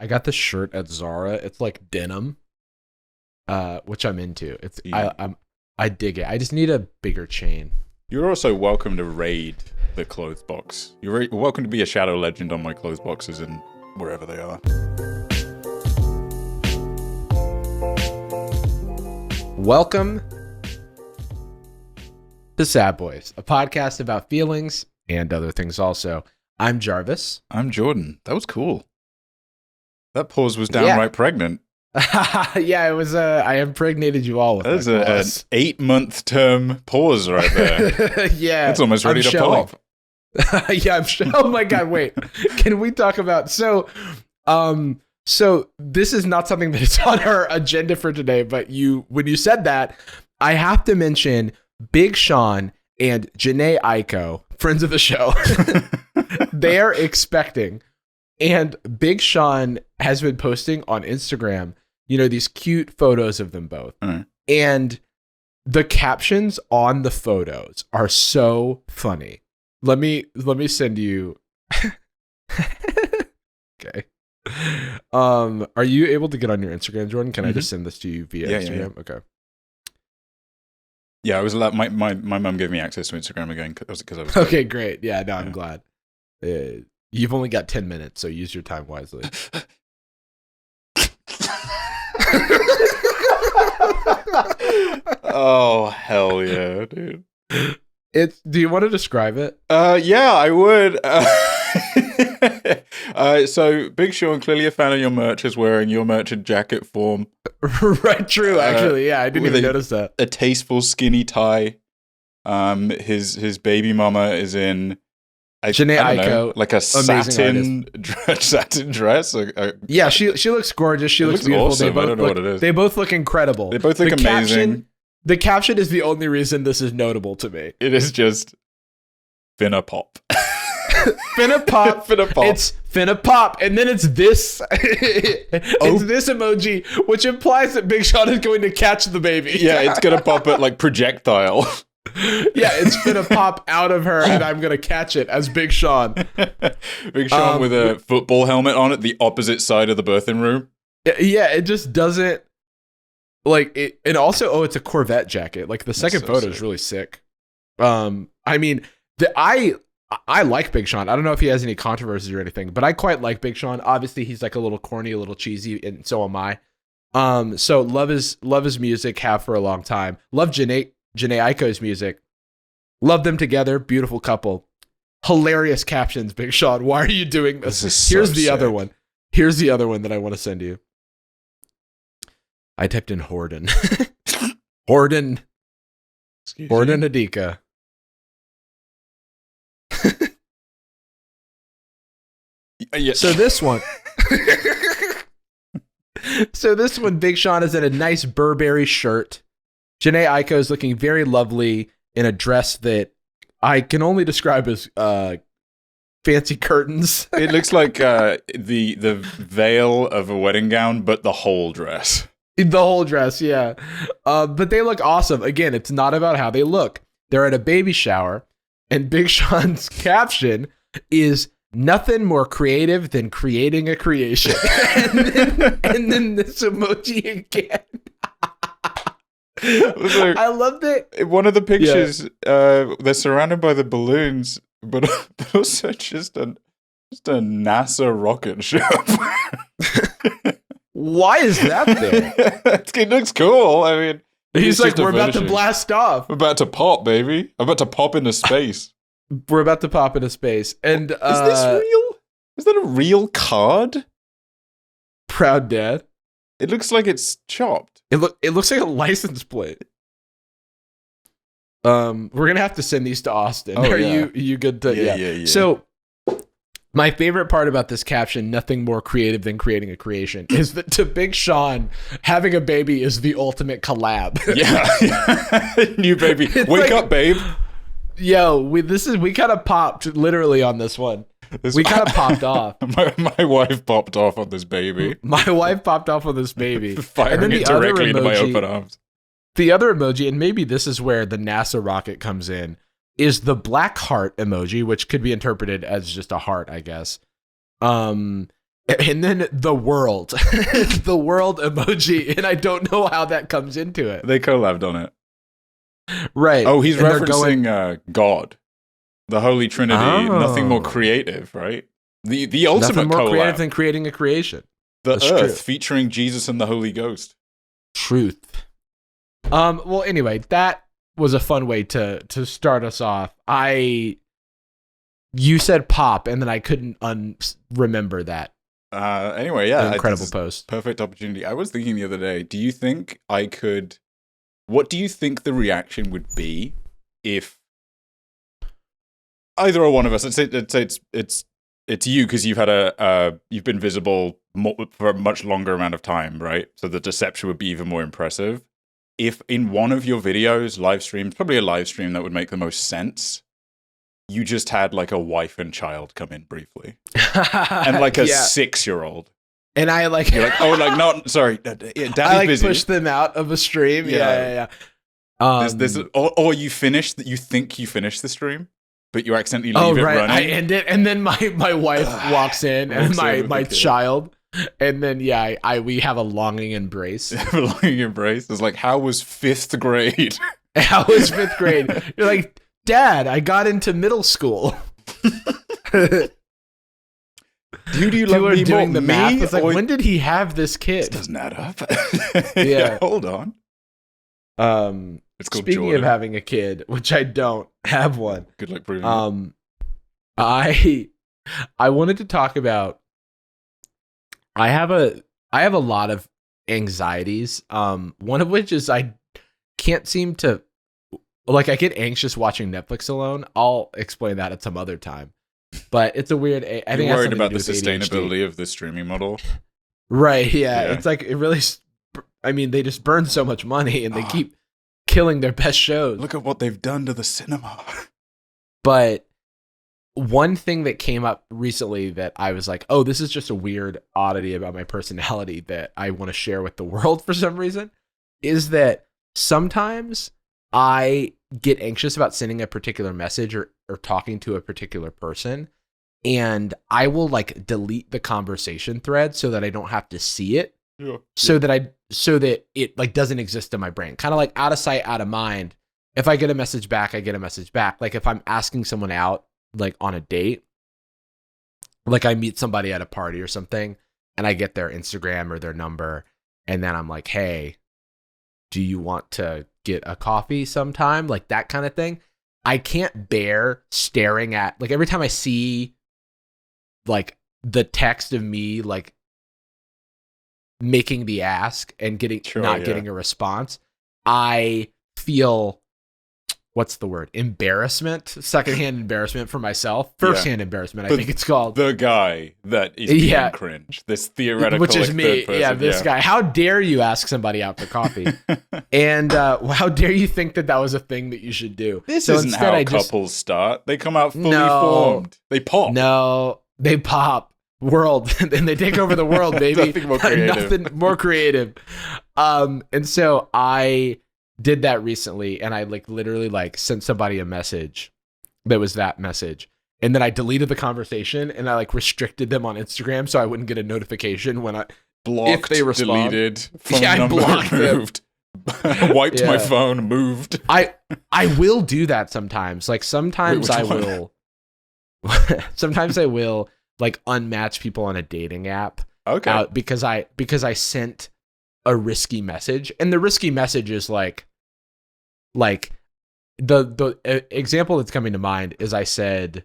got this shirt at Zara. It's like denim, which I'm into. It's I dig it. I just need a bigger chain. You're also welcome to raid the clothes box. You're welcome to be a shadow legend on my clothes boxes and wherever they are. Welcome to Sad Boys, a podcast about feelings and other things also. I'm Jarvis. I'm Jordan. That was cool. That pause was downright pregnant. Yeah, it was. I impregnated you all with that. That's an 8-month term pause right there. Yeah. It's almost ready to pop. Yeah, I'm sure. Oh my God, wait. Can we talk about... So this is not something that is on our agenda for today, but when you said that, I have to mention Big Sean and Janae Aiko, friends of the show. They are expecting, and Big Sean has been posting on Instagram, these cute photos of them both. And the captions on the photos are so funny. Let me send you. Okay. Are you able to get on your Instagram, Jordan? Can I just send this to you via Instagram? Yeah. Okay. Yeah, I was allowed. My mum gave me access to Instagram again because I was. Okay, great. Yeah, no, I'm glad. You've only got 10 minutes, so use your time wisely. Oh hell yeah, dude! Do you want to describe it? Yeah, I would. So Big Sean, clearly a fan of your merch, is wearing your merch in jacket form. Right, true. Actually, yeah, I didn't even notice that. A tasteful skinny tie. His baby mama is in Janae Aiko, like a satin dress. Yeah, she looks gorgeous. She looks beautiful. Awesome. I don't know what it is. They both look incredible. They both look amazing. The caption is the only reason this is notable to me. It is just finna pop. Finna pop. Finna pop. It's finna pop. And then it's this. It's this emoji, which implies that Big Sean is going to catch the baby. Yeah, it's going to pop at like projectile. Yeah, it's finna pop out of her and I'm going to catch it as Big Sean. Big Sean with a football helmet on at the opposite side of the birthing room. Yeah, it just doesn't like it. And also, it's a Corvette jacket. Like the second photo is really sick. I mean, I like Big Sean. I don't know if he has any controversies or anything, but I quite like Big Sean. Obviously, he's like a little corny, a little cheesy, and so am I. So love his music, have for a long time. Love Janae Aiko's music. Love them together. Beautiful couple. Hilarious captions, Big Sean. Why are you doing this? Here's the other one. Here's the other one that I want to send you. I typed in Horden. Horden Adika. Yeah. So this one, Big Sean is in a nice Burberry shirt. Janae Aiko is looking very lovely in a dress that I can only describe as fancy curtains. It looks like the veil of a wedding gown, but the whole dress. The whole dress, yeah. But they look awesome. Again, it's not about how they look. They're at a baby shower, and Big Sean's caption is nothing more creative than creating a creation. and then this emoji again. I loved it. One of the pictures, they're surrounded by the balloons, but also just a NASA rocket ship. Why is that there? It looks cool. I mean, he's like, we're about to blast off. We're about to pop, baby. I'm about to pop into space. We're about to pop into space. And is this real? Is that a real card? Proud Dad. It looks like it's chopped. It looks like a license plate. We're gonna have to send these to Austin. Are you good to yeah. So my favorite part about this caption, nothing more creative than creating a creation, is that to Big Sean, having a baby is the ultimate collab. Yeah. New baby. It's Wake up, babe. Yo, we kind of popped literally on this one. We kind of popped off. My wife popped off on this baby. My wife popped off on this baby. Firing it directly into my open arms. The other emoji, and maybe this is where the NASA rocket comes in, is the black heart emoji, which could be interpreted as just a heart, I guess. And then the world, the world emoji, and I don't know how that comes into it. They collabed on it. Right. Oh, he's And they're referencing God, the Holy Trinity. Oh. Nothing more creative, right? The ultimate nothing more collab. creative than creating a creation. The That's Earth true. featuring Jesus and the Holy Ghost. Truth. Well, anyway, that was a fun way to start us off. You said pop, and then I couldn't remember that. Anyway, yeah. Incredible post. Perfect opportunity. I was thinking the other day, do you think I could... What do you think the reaction would be if either one of us, let's say it's you because you've had you've been visible for a much longer amount of time, right? So the deception would be even more impressive. If in one of your videos, live streams, probably a live stream that would make the most sense, you just had like a wife and child come in briefly, and like a 6-year-old. And I like, you're like, oh, like, no, sorry, Daddy's I like busy. push them out of a stream. Yeah. Or you finish that. You think you finished the stream, but you accidentally leave it running. I end it, and then my wife walks in, and my child, and then we have a longing embrace. A longing embrace. It's like, how was 5th grade? How was 5th grade? You're like, Dad, I got into middle school. Do you love me doing more? The math. It's like, when did he have this kid? This doesn't add up. Yeah. Hold on. It's called speaking Jordan. of having a kid, which I don't have one. Good luck proving it. I wanted to talk about. I have a lot of anxieties. One of which is I can't seem to, like, I get anxious watching Netflix alone. I'll explain that at some other time. But it's a weird. I think you're worried about the sustainability of the streaming model, right? Yeah, it's like it really. I mean, they just burn so much money, and they keep killing their best shows. Look at what they've done to the cinema. But one thing that came up recently that I was like, oh, this is just a weird oddity about my personality that I want to share with the world for some reason, is that sometimes I get anxious about sending a particular message or talking to a particular person, and I will like delete the conversation thread so that I don't have to see it. Yeah. So that it like doesn't exist in my brain. Kind of like out of sight, out of mind. If I get a message back, I get a message back. Like if I'm asking someone out like on a date, like I meet somebody at a party or something, and I get their Instagram or their number, and then I'm like, hey, do you want to get a coffee sometime? Like that kind of thing. I can't bear staring at, like, every time I see like the text of me like making the ask and getting a response, I feel, what's the word? Embarrassment, secondhand embarrassment for myself, firsthand embarrassment. I think it's called the guy that is being cringe. This theoretical, which is me. This guy. How dare you ask somebody out for coffee? And how dare you think that was a thing that you should do? This isn't how couples start. They come out fully formed. They pop. No, they pop. World, and they take over the world, baby. Nothing more creative. Nothing more creative. And so I did that recently, and I like literally like sent somebody a message that was that message, and then I deleted the conversation, and I like restricted them on Instagram so I wouldn't get a notification when I blocked, if they respond. Deleted, phone number moved, wiped my phone, moved. I will do that sometimes. Like sometimes I will. Sometimes I will like unmatch people on a dating app. Okay. Because I sent a risky message, and the risky message is like the example that's coming to mind is I said,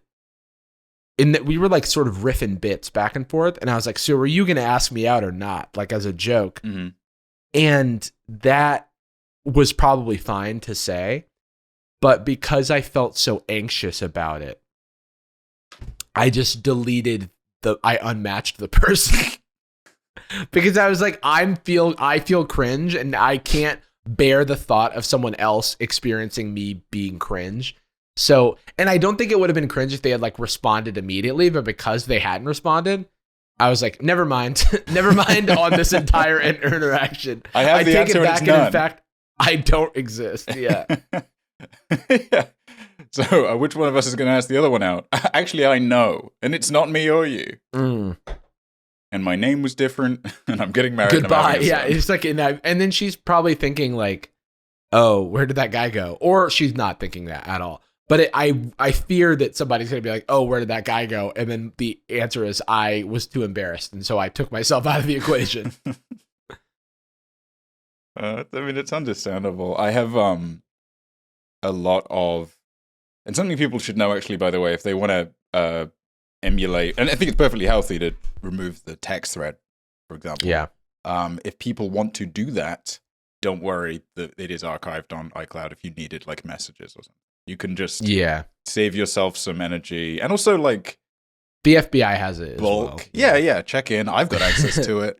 in that we were like sort of riffing bits back and forth, and I was like, so are you going to ask me out or not? Like as a joke. Mm-hmm. And that was probably fine to say, but because I felt so anxious about it, I just I unmatched the person because I was like, I feel cringe, and I can't bear the thought of someone else experiencing me being cringe. So, and I don't think it would have been cringe if they had like responded immediately, but because they hadn't responded, I was like, never mind on this entire interaction. I take it back, and in fact, I don't exist. Yeah. Yeah. So, which one of us is going to ask the other one out? Actually, I know, and it's not me or you. and my name was different, and I'm getting married. Goodbye. And Yeah, it's like, and then she's probably thinking like, oh, where did that guy go? Or she's not thinking that at all. But I fear that somebody's going to be like, oh, where did that guy go? And then the answer is I was too embarrassed. And so I took myself out of the equation. I mean, it's understandable. I have a lot of, and something people should know, actually, by the way, if they want to emulate, and I think it's perfectly healthy to remove the text thread, for example. Yeah. If people want to do that, don't worry that it is archived on iCloud if you needed like messages or something. You can just save yourself some energy. And also like the FBI has it bulk. as well. Yeah. Check in. I've got access to it.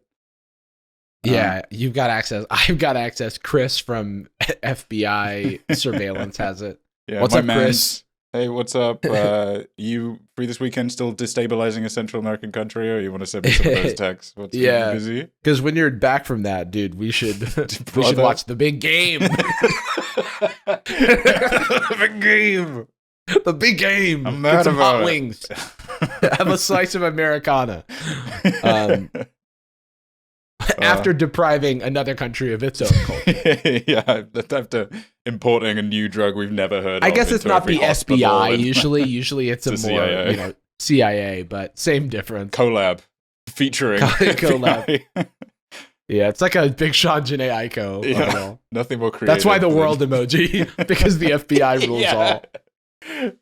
Yeah, you've got access. I've got access. Chris from FBI surveillance has it. Yeah, what's up, Chris? Hey, what's up? You free this weekend still destabilizing a Central American country, or you want to send me some of those texts? What's yeah, busy? Because when you're back from that, dude, we should watch the big game. The big game. The big game. I'm mad Get some about hot it. wings. Have a slice of Americana. After depriving another country of its own culture. Yeah, after importing a new drug we've never heard of. I guess it's not the FBI usually. Usually it's a more CIA. CIA, but same difference. Collab featuring collab. Yeah, it's like a Big Sean Janae Aiko. Yeah, nothing more creative. That's why the world emoji, because the FBI rules all.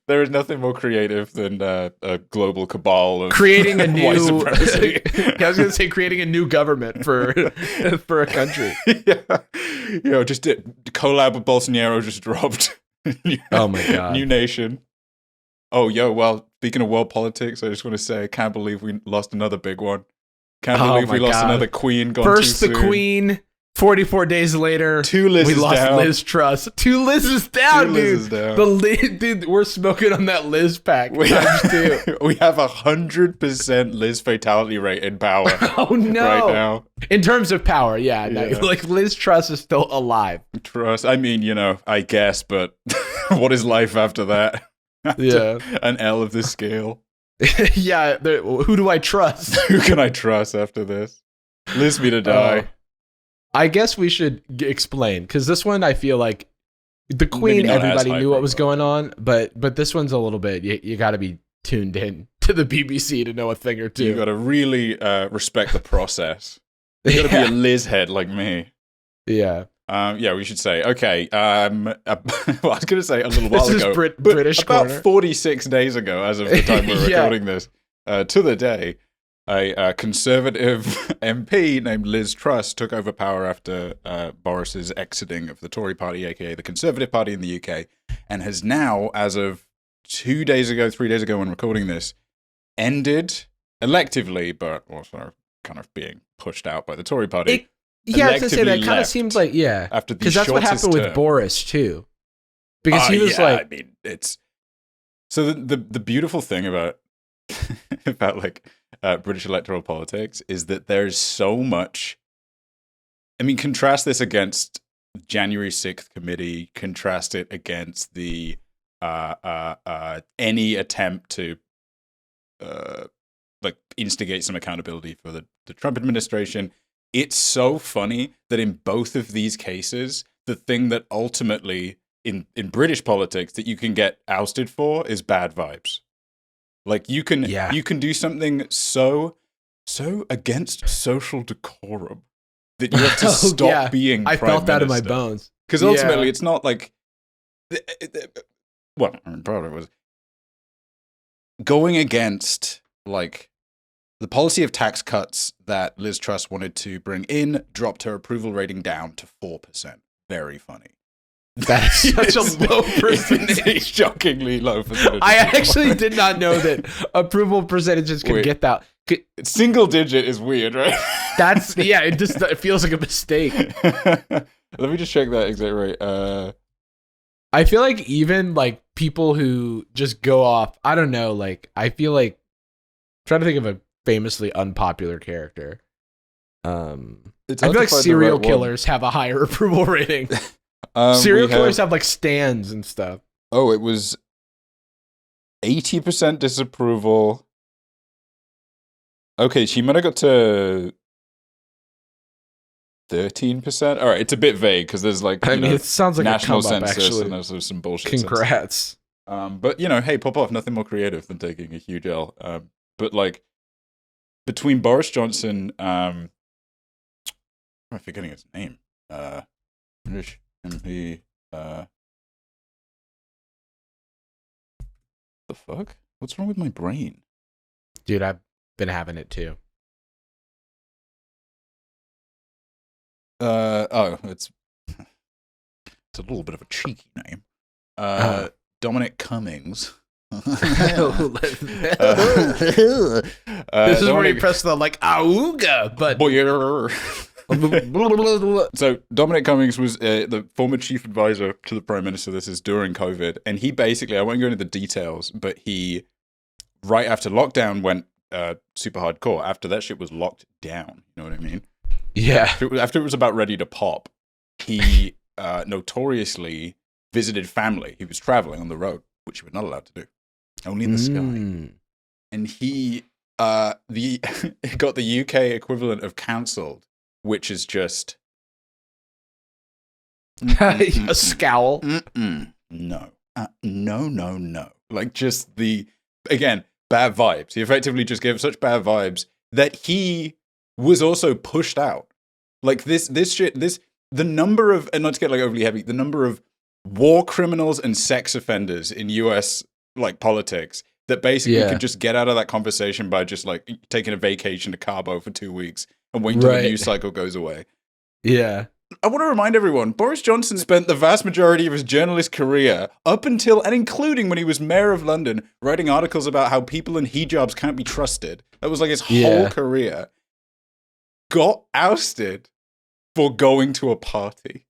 There is nothing more creative than a global cabal of creating a new. white supremacy. I was gonna say creating a new government for a country. Yeah, just collab with Bolsonaro just dropped. Oh my god, new nation. Oh, well, speaking of world politics, I just want to say I can't believe we lost another big one. Can't believe we lost another queen. First the queen. 44 days later, we lost Liz Truss. 2 Liz's down, dude. Dude, we're smoking on that Liz pack. We have 100% Liz fatality rate in power. Oh no! Right now, in terms of power, yeah. No, like Liz Truss is still alive. Truss. I mean, I guess, but what is life after that? An L of the scale. Yeah. Who do I trust? Who can I trust after this? Liz me to die. I guess we should explain, because this one I feel like the Queen, everybody knew what was going on, but this one's a little bit, you got to be tuned in to the BBC to know a thing or two. You got to really respect the process. You got to be a Liz head like me. Yeah. We should say, okay, well, I was going to say a little while ago, British about corner. 46 days ago, as of the time we're recording this, to the day, a Conservative MP named Liz Truss took over power after Boris's exiting of the Tory party, aka the Conservative Party in the UK, and has now, as of 3 days ago when recording this, ended electively, but also kind of being pushed out by the Tory party. I was gonna say that kind of seems like after because that's what happened with Boris too, because he was like, I mean, it's so the beautiful thing about like British electoral politics is that there's so much. I mean, contrast this against January 6th committee. Contrast it against the any attempt to like instigate some accountability for the Trump administration. It's so funny that in both of these cases, the thing that ultimately in British politics that you can get ousted for is bad vibes. Like you can do something so against social decorum that you have to stop being Prime felt that in my Minister. bones. Because ultimately it's not like well, I mean, probably was going against like the policy of tax cuts that Liz Truss wanted to bring in dropped her approval rating down to 4%. Very funny. That's such a low percentage. It's shockingly low percentage. I actually did not know that approval percentages could get that. Single digit is weird, right? That's it feels like a mistake. Let me just check that exact rate. I feel like even like people who just go off, I don't know, like I feel like I'm trying to think of a famously unpopular character. I feel like serial killers have a higher approval rating. Serial killers have like stands and stuff. Oh, it was 80% disapproval. Okay, she might have got to 13%. All right, it's a bit vague because there's like it sounds like national a come up, census actually. and there's some bullshit. Congrats. But hey, pop off. Nothing more creative than taking a huge L. But like between Boris Johnson, am I forgetting his name? British MP. The fuck? What's wrong with my brain? Dude, I've been having it too. It's a little bit of a cheeky name. Dominic Cummings. This is where you press the auga button. So Dominic Cummings was the former chief advisor to the Prime Minister. This is during COVID, and he basically, I won't go into the details, but he, right after lockdown, went super hardcore. After that shit was locked down, you know what I mean? Yeah. After it was about ready to pop, he notoriously visited family. He was traveling on the road, which you were not allowed to do, only in the sky. And he got the UK equivalent of cancelled, which is just a scowl. No. Like just again, bad vibes. He effectively just gave such bad vibes that he was also pushed out. Like this shit, the number of, and not to get like overly heavy, the number of war criminals and sex offenders in US like politics that basically could just get out of that conversation by just like taking a vacation to Cabo for 2 weeks and waiting until the news cycle goes away. Yeah. I want to remind everyone, Boris Johnson spent the vast majority of his journalist career, up until and including when he was mayor of London, writing articles about how people in hijabs can't be trusted. That was like his whole career. Got ousted for going to a party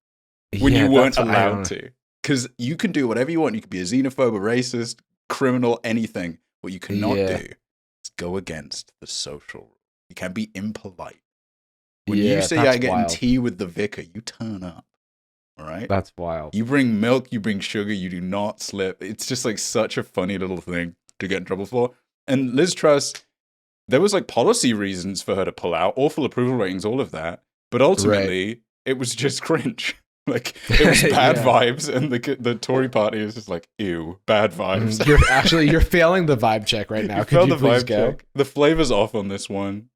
when you weren't allowed to. Because you can do whatever you want. You can be a xenophobe, a racist, criminal, anything. What you cannot do is go against the social rule. You can't be impolite. When you say I get in tea with the vicar, you turn up. All right? That's wild. You bring milk, you bring sugar, you do not slip. It's just like such a funny little thing to get in trouble for. And Liz Truss, there was like policy reasons for her to pull out, awful approval ratings, all of that. But ultimately, it was just cringe. Like, it was bad vibes, and the Tory party is just like, ew, bad vibes. You're failing the vibe check right now. Could you please go? Check. The flavor's off on this one.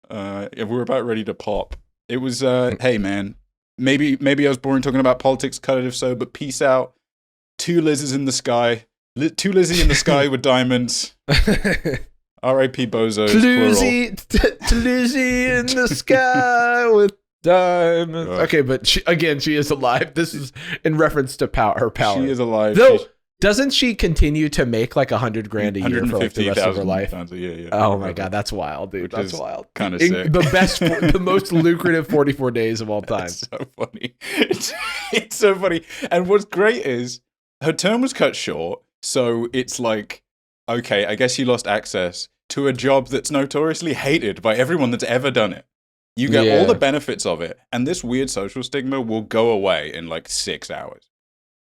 If we're about ready to pop. It was, hey man, maybe I was boring talking about politics, cut it if so, but peace out. 2 Lizzes in the sky. 2 Lizzie in the sky with diamonds. R.I.P. Bozos. Lizzie in the sky with diamonds. Okay, but she is alive. This is in reference to her power. She is alive. Though, doesn't she continue to make like $100,000 a year for like the rest of her life? Oh my god, that's wild, dude. That's wild. Kind of sick. The most lucrative 44 days of all time. It's so funny. It's so funny. And what's great is her term was cut short, so it's like, okay, I guess she lost access to a job that's notoriously hated by everyone that's ever done it. You get all the benefits of it, and this weird social stigma will go away in like 6 hours.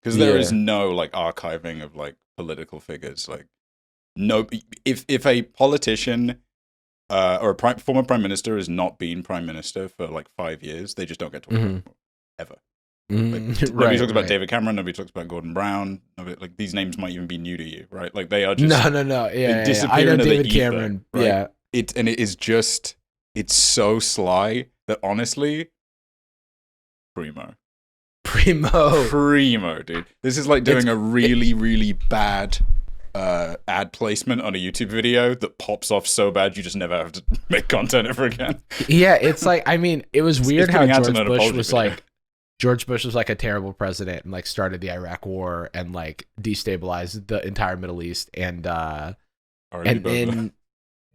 Because there is no like archiving of like political figures. Like, no, if a politician or a former prime minister has not been prime minister for like 5 years, they just don't get talked about anymore, ever. Nobody talks about David Cameron. Nobody talks about Gordon Brown. Like these names might even be new to you, right? Like they are just no. Yeah, disappear I know into David the ether, Cameron. Right? Yeah, it is just so sly that honestly, primo, dude. This is like doing a really, really bad ad placement on a YouTube video that pops off so bad you just never have to make content ever again. Yeah, it's like, I mean, it was weird how George Bush was like a terrible president and like started the Iraq War and like destabilized the entire Middle East and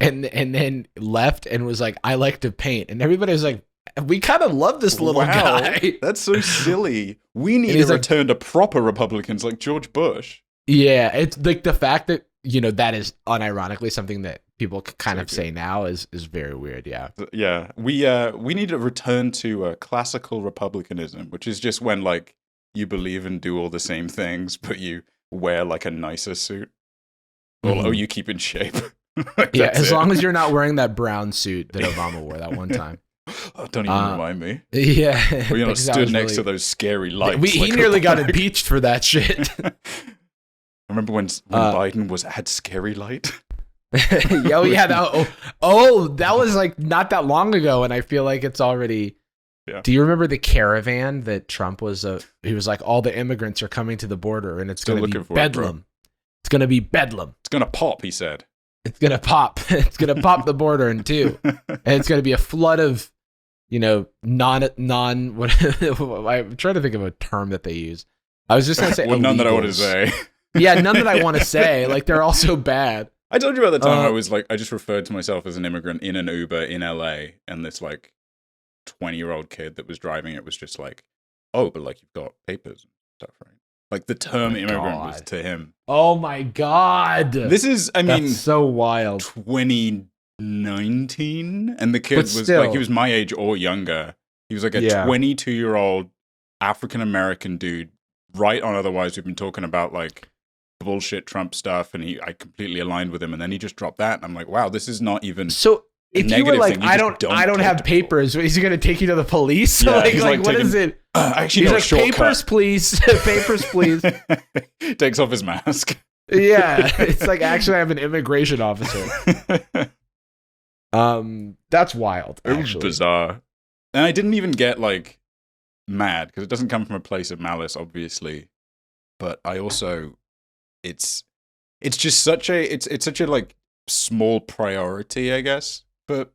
then left and was like, I like to paint, and everybody was like, we kind of love this little guy. That's so silly. We need to return to proper Republicans like George Bush. Yeah, it's like the fact that, you know, that is unironically something that people kind of say now is very weird. Yeah. Yeah. We need to return to classical republicanism, which is just when like you believe and do all the same things, but you wear like a nicer suit. Or you keep in shape. Yeah, as long as you're not wearing that brown suit that Obama wore that one time. Oh, don't even remind me. Yeah. Or you're not stood next to those scary lights. He nearly got impeached for that shit. I remember when Biden had scary light. Yeah. That was like not that long ago, and I feel like it's already. Yeah. Do you remember the caravan that Trump was? He was like, all the immigrants are coming to the border, and it's going to be bedlam. It's going to be bedlam. It's going to pop, he said. It's going to pop. It's going to pop the border in two, and it's going to be a flood of, what? I'm trying to think of a term that they use. I was just going to say, none that I want to say. Yeah, none that I want to say. Like, they're all so bad. I told you about the time I was like, I just referred to myself as an immigrant in an Uber in LA, and this like 20-year-old kid that was driving it was just like, oh, but like you've got papers and stuff, right? Like the term immigrant was to him. Oh my God. This is, that's so wild. 2019, and the kid was like, he was my age or younger. He was like a 22-year-old African-American dude, right on Otherwise. We've been talking about like bullshit Trump stuff, and I completely aligned with him, and then he just dropped that, and I'm like, wow, this is not even so. If you were like, I don't have papers, is he going to take you to the police? Yeah, like what is it? Actually, he's like, papers, please. Papers, please. Takes off his mask. Yeah, it's like, actually, I'm an immigration officer. That's wild. Actually. It was bizarre, and I didn't even get like mad because it doesn't come from a place of malice, obviously. But I also, it's just such a like small priority, I guess. For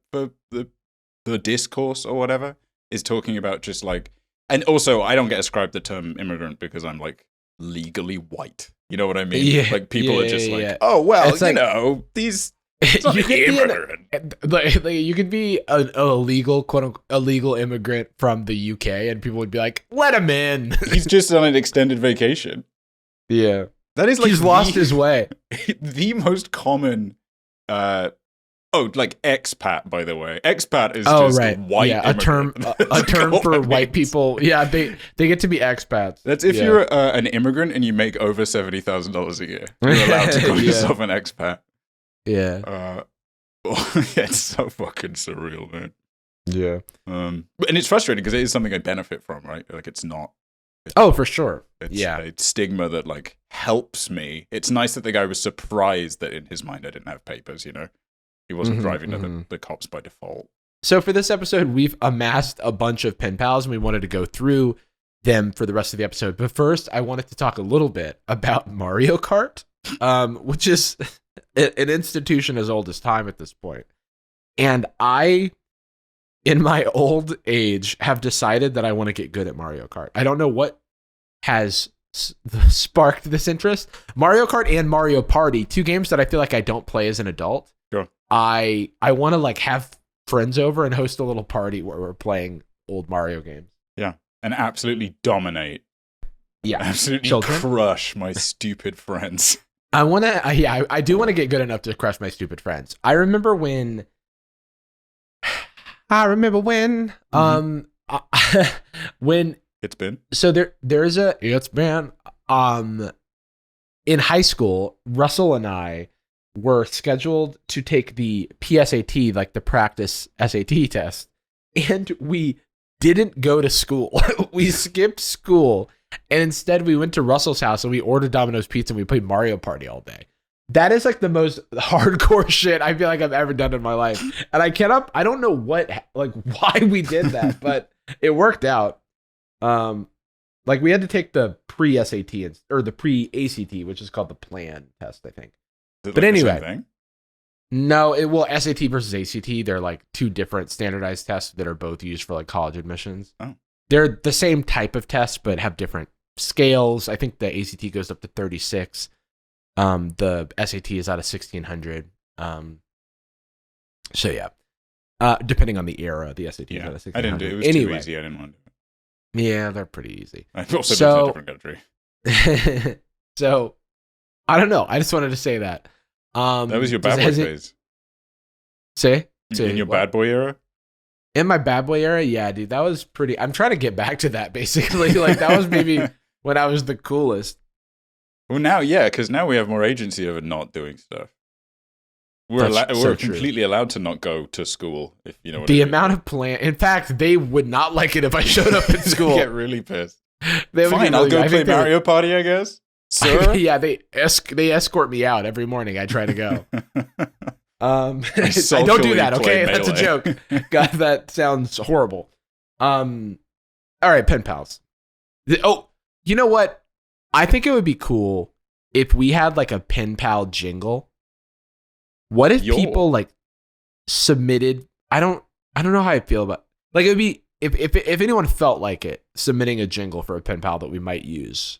the discourse or whatever is talking about just like, and also I don't get ascribed the term immigrant because I'm like legally white. You know what I mean? Yeah, like people are just like, oh well, it's these. You could be an illegal, quote unquote, illegal immigrant from the UK, and people would be like, let him in. He's just on an extended vacation. Yeah, that is like he's lost his way. The most common. Like expat, by the way. Expat is just white. Yeah, a term for white people. Yeah, they get to be expats. That's if you're an immigrant and you make over $70,000 a year. You're allowed to call yourself an expat. Yeah. It's so fucking surreal, man. Yeah. And it's frustrating because it is something I benefit from, right? Like it's not. For sure. It's a stigma that like helps me. It's nice that the guy was surprised that in his mind I didn't have papers, He wasn't driving to the cops by default. So for this episode, we've amassed a bunch of pen pals, and we wanted to go through them for the rest of the episode. But first, I wanted to talk a little bit about Mario Kart, which is an institution as old as time at this point. And I, in my old age, have decided that I want to get good at Mario Kart. I don't know what has sparked this interest. Mario Kart and Mario Party, two games that I feel like I don't play as an adult. Sure. I want to like have friends over and host a little party where we're playing old Mario games. Yeah, and absolutely dominate. Yeah, absolutely crush my stupid friends. I want to. I do want to get good enough to crush my stupid friends. I remember when. When it's been. So there's it's been in high school. Russell and I were scheduled to take the PSAT, like the practice SAT test, and we didn't go to school. We skipped school, and instead we went to Russell's house and we ordered Domino's pizza and we played Mario Party all day. That is like the most hardcore shit I feel like I've ever done in my life. And I don't know why we did that, but it worked out. Like we had to take the pre-SAT or the pre-ACT, which is called the plan test, I think. But anyway, no, SAT versus ACT, they're like two different standardized tests that are both used for like college admissions. Oh. They're the same type of test, but have different scales. I think the ACT goes up to 36. The SAT is out of 1600. So yeah, depending on the era, the SAT is out of 1600. I didn't do it. It was too easy. I didn't want to do it. Yeah, they're pretty easy. I've also been to a different country. So I don't know. I just wanted to say that. That was your bad boy phase. In your bad boy era? In my bad boy era, yeah, dude. That was pretty. I'm trying to get back to that, basically. Like, that was maybe when I was the coolest. Well, now, yeah, because now we have more agency over not doing stuff. We're completely allowed to not go to school if you know what the I mean. amount of in fact, they would not like it if I showed up at school. Get really pissed. Fine, I'll go play Mario Party, I guess. Sir? Yeah, they escort me out every morning. I try to go. I don't do that, okay? That's a joke. God, that sounds horrible. All right, pen pals. You know what? I think it would be cool if we had like a pen pal jingle. What if people like submitted? I don't know how I feel about. Like it would be if anyone felt like it, submitting a jingle for a pen pal that we might use.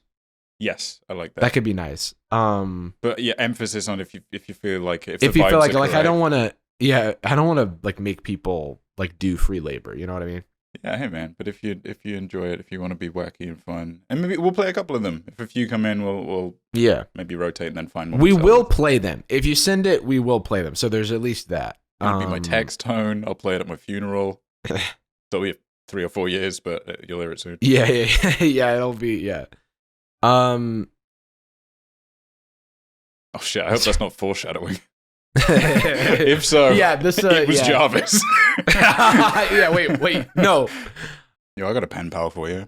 Yes, I like that. That could be nice. But yeah, emphasis on if you feel like it. If you feel like I don't want to. Yeah, I don't want to like make people like do free labor. You know what I mean? Yeah, hey man. But if you enjoy it, if you want to be wacky and fun, and maybe we'll play a couple of them. If a few come in, we'll maybe rotate and then find more. We will play them. If you send it, we will play them. So there's at least that. It'll be my text tone. I'll play it at my funeral. So we have 3 or 4 years, but you'll hear it soon. Yeah. It'll be Oh shit! I hope that's not foreshadowing. If so, it was Jarvis. Yeah, wait, no. Yo, I got a pen pal for you.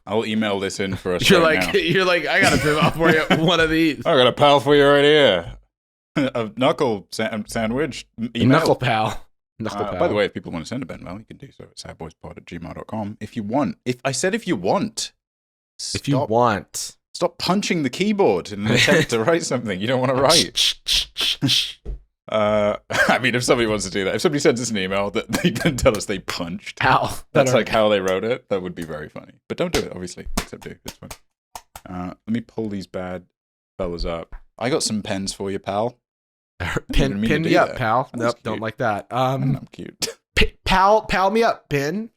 I'll email this in for us. You're like, I got a pen pal for you. One of these. I got a pal for you right here. A knuckle sandwich. Email. Knuckle pal. By the way, if people want to send a pen pal, you can do so at sadboyzpod@gmail.com. If you want, if you want. Stop punching the keyboard in an attempt to write something you don't want to write. I mean, if somebody wants to do that, if somebody sends us an email that they can tell us they punched, that's like how they wrote it, that would be very funny. But don't do it, obviously, except do. It's fine. Let me pull these bad fellas up. I got some pens for you, pal. Pin me up, pal. Nope, don't like that. I'm cute. Pal me up, pin.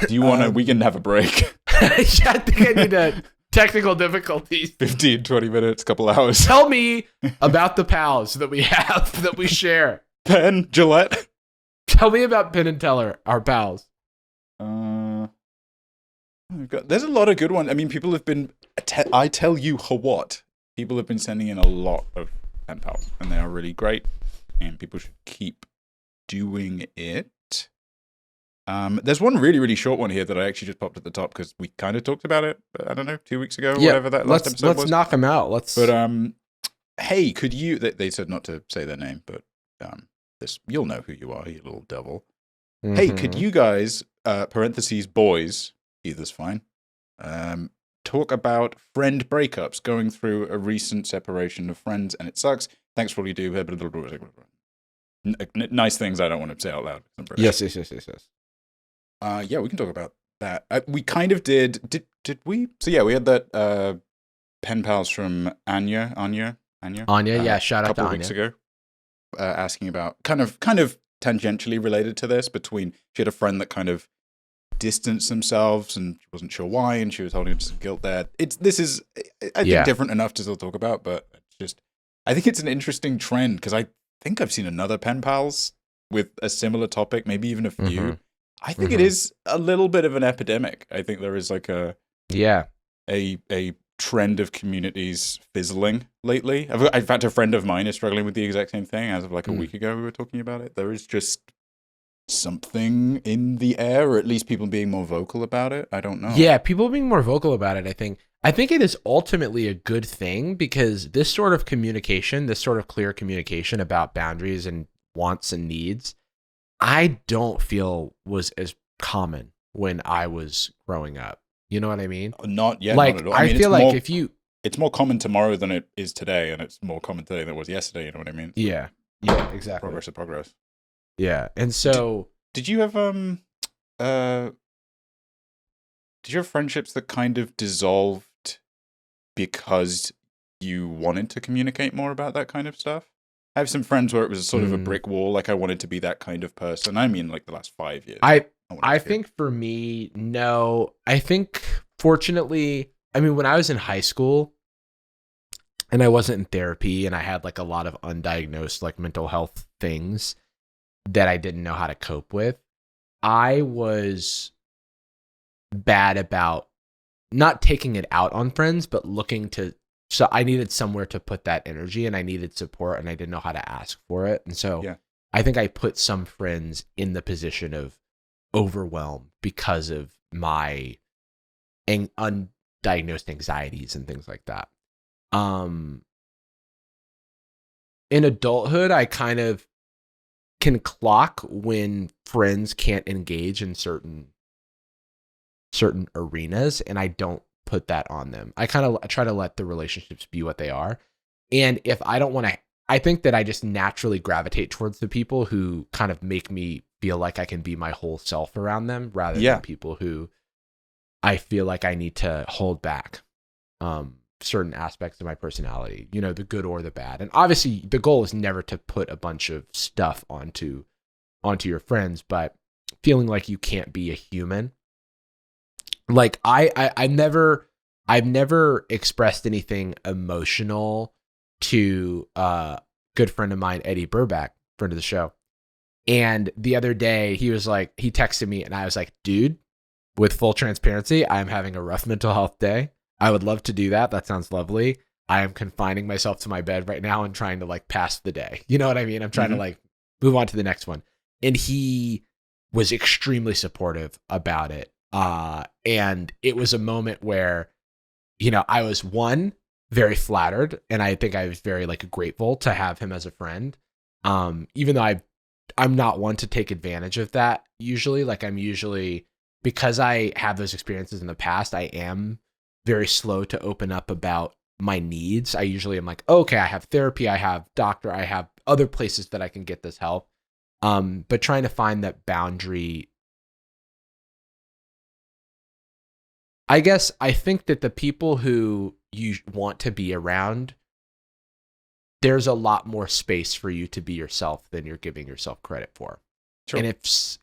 Do you want to? We can have a break. Yeah, I think I need technical difficulties. 15, 20 minutes, couple hours. Tell me about the pals that we have, that we share. Penn, Gillette. Tell me about Penn and Teller, our pals. There's a lot of good ones. I mean, people have been, I tell you what, people have been sending in a lot of pen pals, and they are really great, and people should keep doing it. There's one really, really short one here that I actually just popped at the top because we kind of talked about it, I don't know, 2 weeks ago, whatever that last episode was. Let's knock them out. But, hey, could you, they said not to say their name, but you'll know who you are, you little devil. Mm-hmm. Hey, could you guys, parentheses, boys, either's fine, talk about friend breakups, going through a recent separation of friends, and it sucks. Thanks for all you do. Nice things I don't want to say out loud. Yes. Yeah, we can talk about that. We kind of did we? So yeah, we had that pen pals from Anya. Yeah, shout out to Anya. A couple of weeks ago, asking about kind of tangentially related to this. She had a friend that kind of distanced themselves, and she wasn't sure why, and she was holding some guilt there. This is I think different enough to still talk about, but I think it's an interesting trend because I think I've seen another pen pals with a similar topic, maybe even a few. Mm-hmm. I think it is a little bit of an epidemic. I think there is like a trend of communities fizzling lately. In fact, a friend of mine is struggling with the exact same thing. As of like a week ago, we were talking about it. There is just something in the air, or at least people being more vocal about it. I don't know. Yeah, people being more vocal about it, I think it is ultimately a good thing because this sort of communication, this sort of clear communication about boundaries and wants and needs, I don't feel was as common when I was growing up. You know what I mean? Not yet. Like, not at all. I feel like it's more common tomorrow than it is today, and it's more common today than it was yesterday. You know what I mean? Yeah, exactly. Progress. Yeah, and so did you have friendships that kind of dissolved because you wanted to communicate more about that kind of stuff? I have some friends where it was sort of a brick wall. Like I wanted to be that kind of person. I mean, like the last 5 years. I think for me, no. I think fortunately, I mean, when I was in high school and I wasn't in therapy and I had like a lot of undiagnosed like mental health things that I didn't know how to cope with, I was bad about not taking it out on friends, but looking to so I needed somewhere to put that energy, and I needed support, and I didn't know how to ask for it. And so I think I put some friends in the position of overwhelm because of my undiagnosed anxieties and things like that. In adulthood, I kind of can clock when friends can't engage in certain arenas, and I don't put that on them. I try to let the relationships be what they are. And if I don't want to, I think that I just naturally gravitate towards the people who kind of make me feel like I can be my whole self around them, rather than people who I feel like I need to hold back certain aspects of my personality, the good or the bad. And obviously the goal is never to put a bunch of stuff onto your friends, but feeling like you can't be a human. Like I've never expressed anything emotional to a good friend of mine, Eddie Burback, friend of the show. And the other day he texted me, and I was like, dude, with full transparency, I'm having a rough mental health day. I would love to do that. That sounds lovely. I am confining myself to my bed right now and trying to like pass the day. You know what I mean? I'm trying to like move on to the next one. And he was extremely supportive about it. And it was a moment where, I was very flattered, and I think I was very like grateful to have him as a friend. Even though I'm not one to take advantage of that usually. Like I'm usually, because I have those experiences in the past, I am very slow to open up about my needs. I usually am like, okay, I have therapy, I have doctor, I have other places that I can get this help. But trying to find that boundary, I guess I think that the people who you want to be around, there's a lot more space for you to be yourself than you're giving yourself credit for. Sure.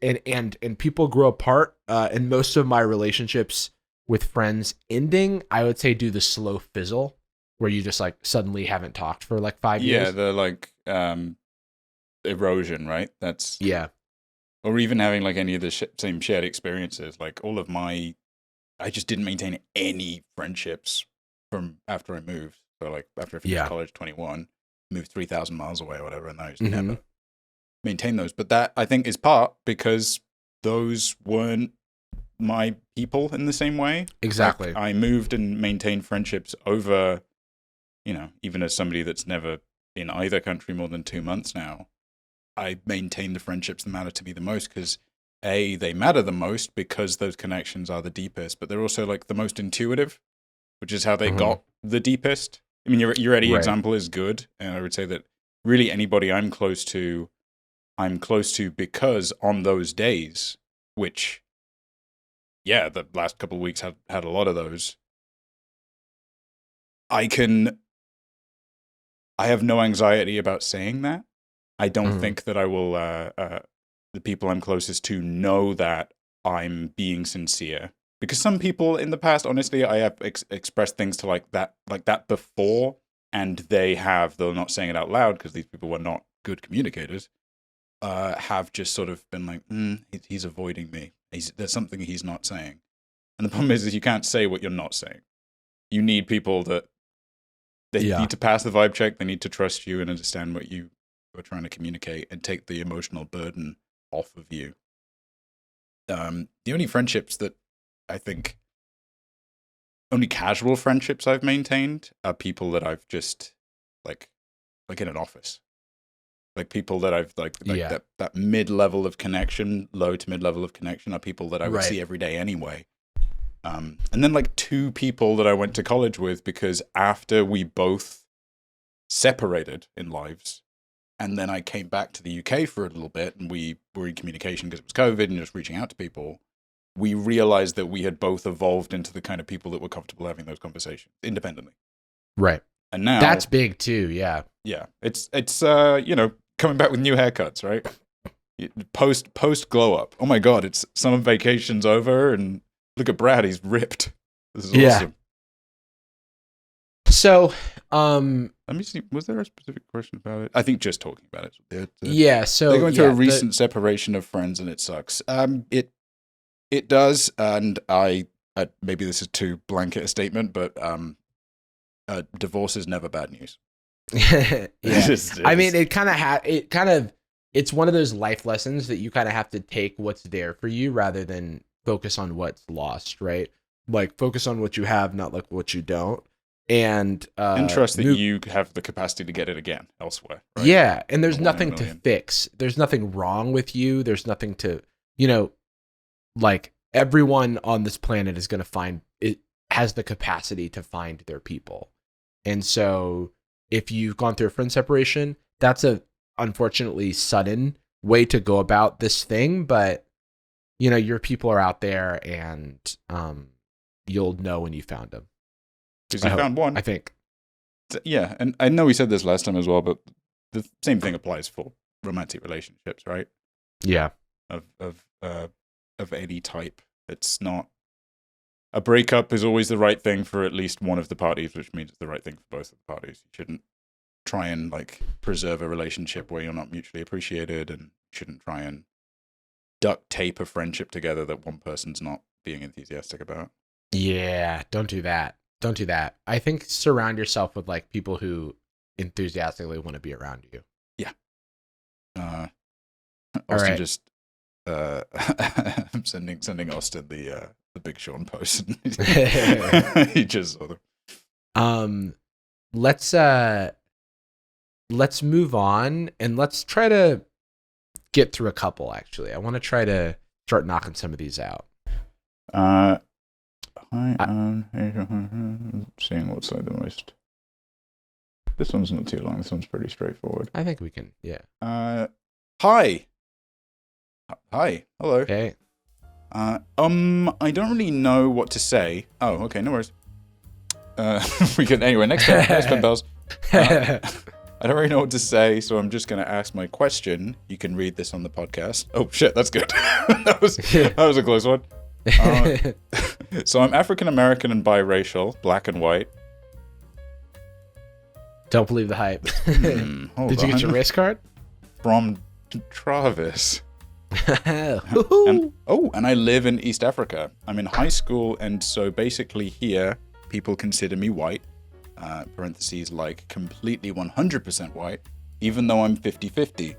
And people grow apart. And most of my relationships with friends ending, I would say, do the slow fizzle where you just like suddenly haven't talked for like 5 years. Yeah, the like erosion, right? That's or even having like any of the same shared experiences. Like I just didn't maintain any friendships from after I moved. So like after I finished college, 21, moved 3,000 miles away or whatever, and I just never maintained those. But that I think is part because those weren't my people in the same way. Exactly. Like, I moved and maintained friendships over, even as somebody that's never in either country more than 2 months now, I maintain the friendships that matter to me the most because they matter the most because those connections are the deepest, but they're also like the most intuitive, which is how they got the deepest. I mean, your Eddie example is good, and I would say that really anybody I'm close to because on those days, which the last couple of weeks had a lot of those. I have no anxiety about saying that. I don't think that I will, the people I'm closest to know that I'm being sincere. Because some people in the past, honestly, I have expressed things to like that before, and they're not saying it out loud because these people were not good communicators, have just sort of been like, he's avoiding me. There's something he's not saying. And the problem is you can't say what you're not saying. You need people that they need to pass the vibe check. They need to trust you and understand what you are trying to communicate and take the emotional burden off of you. The only friendships that I think, only casual friendships I've maintained are people that I've just like in an office. Like people that I've that mid-level of connection, low to mid-level of connection are people that I would see every day anyway. And then like 2 people that I went to college with because after we both separated in lives, and then I came back to the UK for a little bit and we were in communication because it was COVID and just reaching out to people, we realized that we had both evolved into the kind of people that were comfortable having those conversations independently. Right. And now that's big too. Yeah. Yeah. It's coming back with new haircuts, right? Post glow up. Oh my God, it's summer vacation's over and look at Brad, he's ripped. This is awesome. So, let me see. Was there a specific question about it? I think just talking about it. So they're going through a recent separation of friends, and it sucks. It does, and I maybe this is too blanket a statement, but divorce is never bad news. Yeah. I mean, It it's one of those life lessons that you kind of have to take what's there for you rather than focus on what's lost, right? Like focus on what you have, not like what you don't. And trust that you have the capacity to get it again elsewhere. Right? Yeah, and there's The nothing 1 in a to million. fix. There's nothing wrong with you. There's nothing to, like everyone on this planet is going to find it, has the capacity to find their people. And so if you've gone through a friend separation, that's a unfortunately sudden way to go about this thing, but your people are out there, and you'll know when you found them. Because you found one. I think. Yeah, and I know we said this last time as well, but the same thing applies for romantic relationships, right? Yeah. Of any type. It's not a breakup is always the right thing for at least one of the parties, which means it's the right thing for both of the parties. You shouldn't try and like preserve a relationship where you're not mutually appreciated, and you shouldn't try and duct tape a friendship together that one person's not being enthusiastic about. Yeah, don't do that. Don't do that. I think surround yourself with like people who enthusiastically want to be around you. Yeah. Austin right. just I'm sending Austin the Big Sean post. He just saw them. Let's move on, and let's try to get through a couple. Actually, I want to try to start knocking some of these out. Seeing what's like the most. This one's not too long. This one's pretty straightforward. I think we can. Yeah. Hi. Hello. Okay. I don't really know what to say. Oh, okay, no worries. We can anyway. Next pen pals. I don't really know what to say, so I'm just going to ask my question. You can read this on the podcast. Oh shit, that's good. that was a close one. So I'm African American and biracial, black and white. Don't believe the hype. Did you get your race card? From Travis. And I live in East Africa. I'm in high school, and so basically here, people consider me white. Parentheses, like completely 100% white, even though I'm 50-50.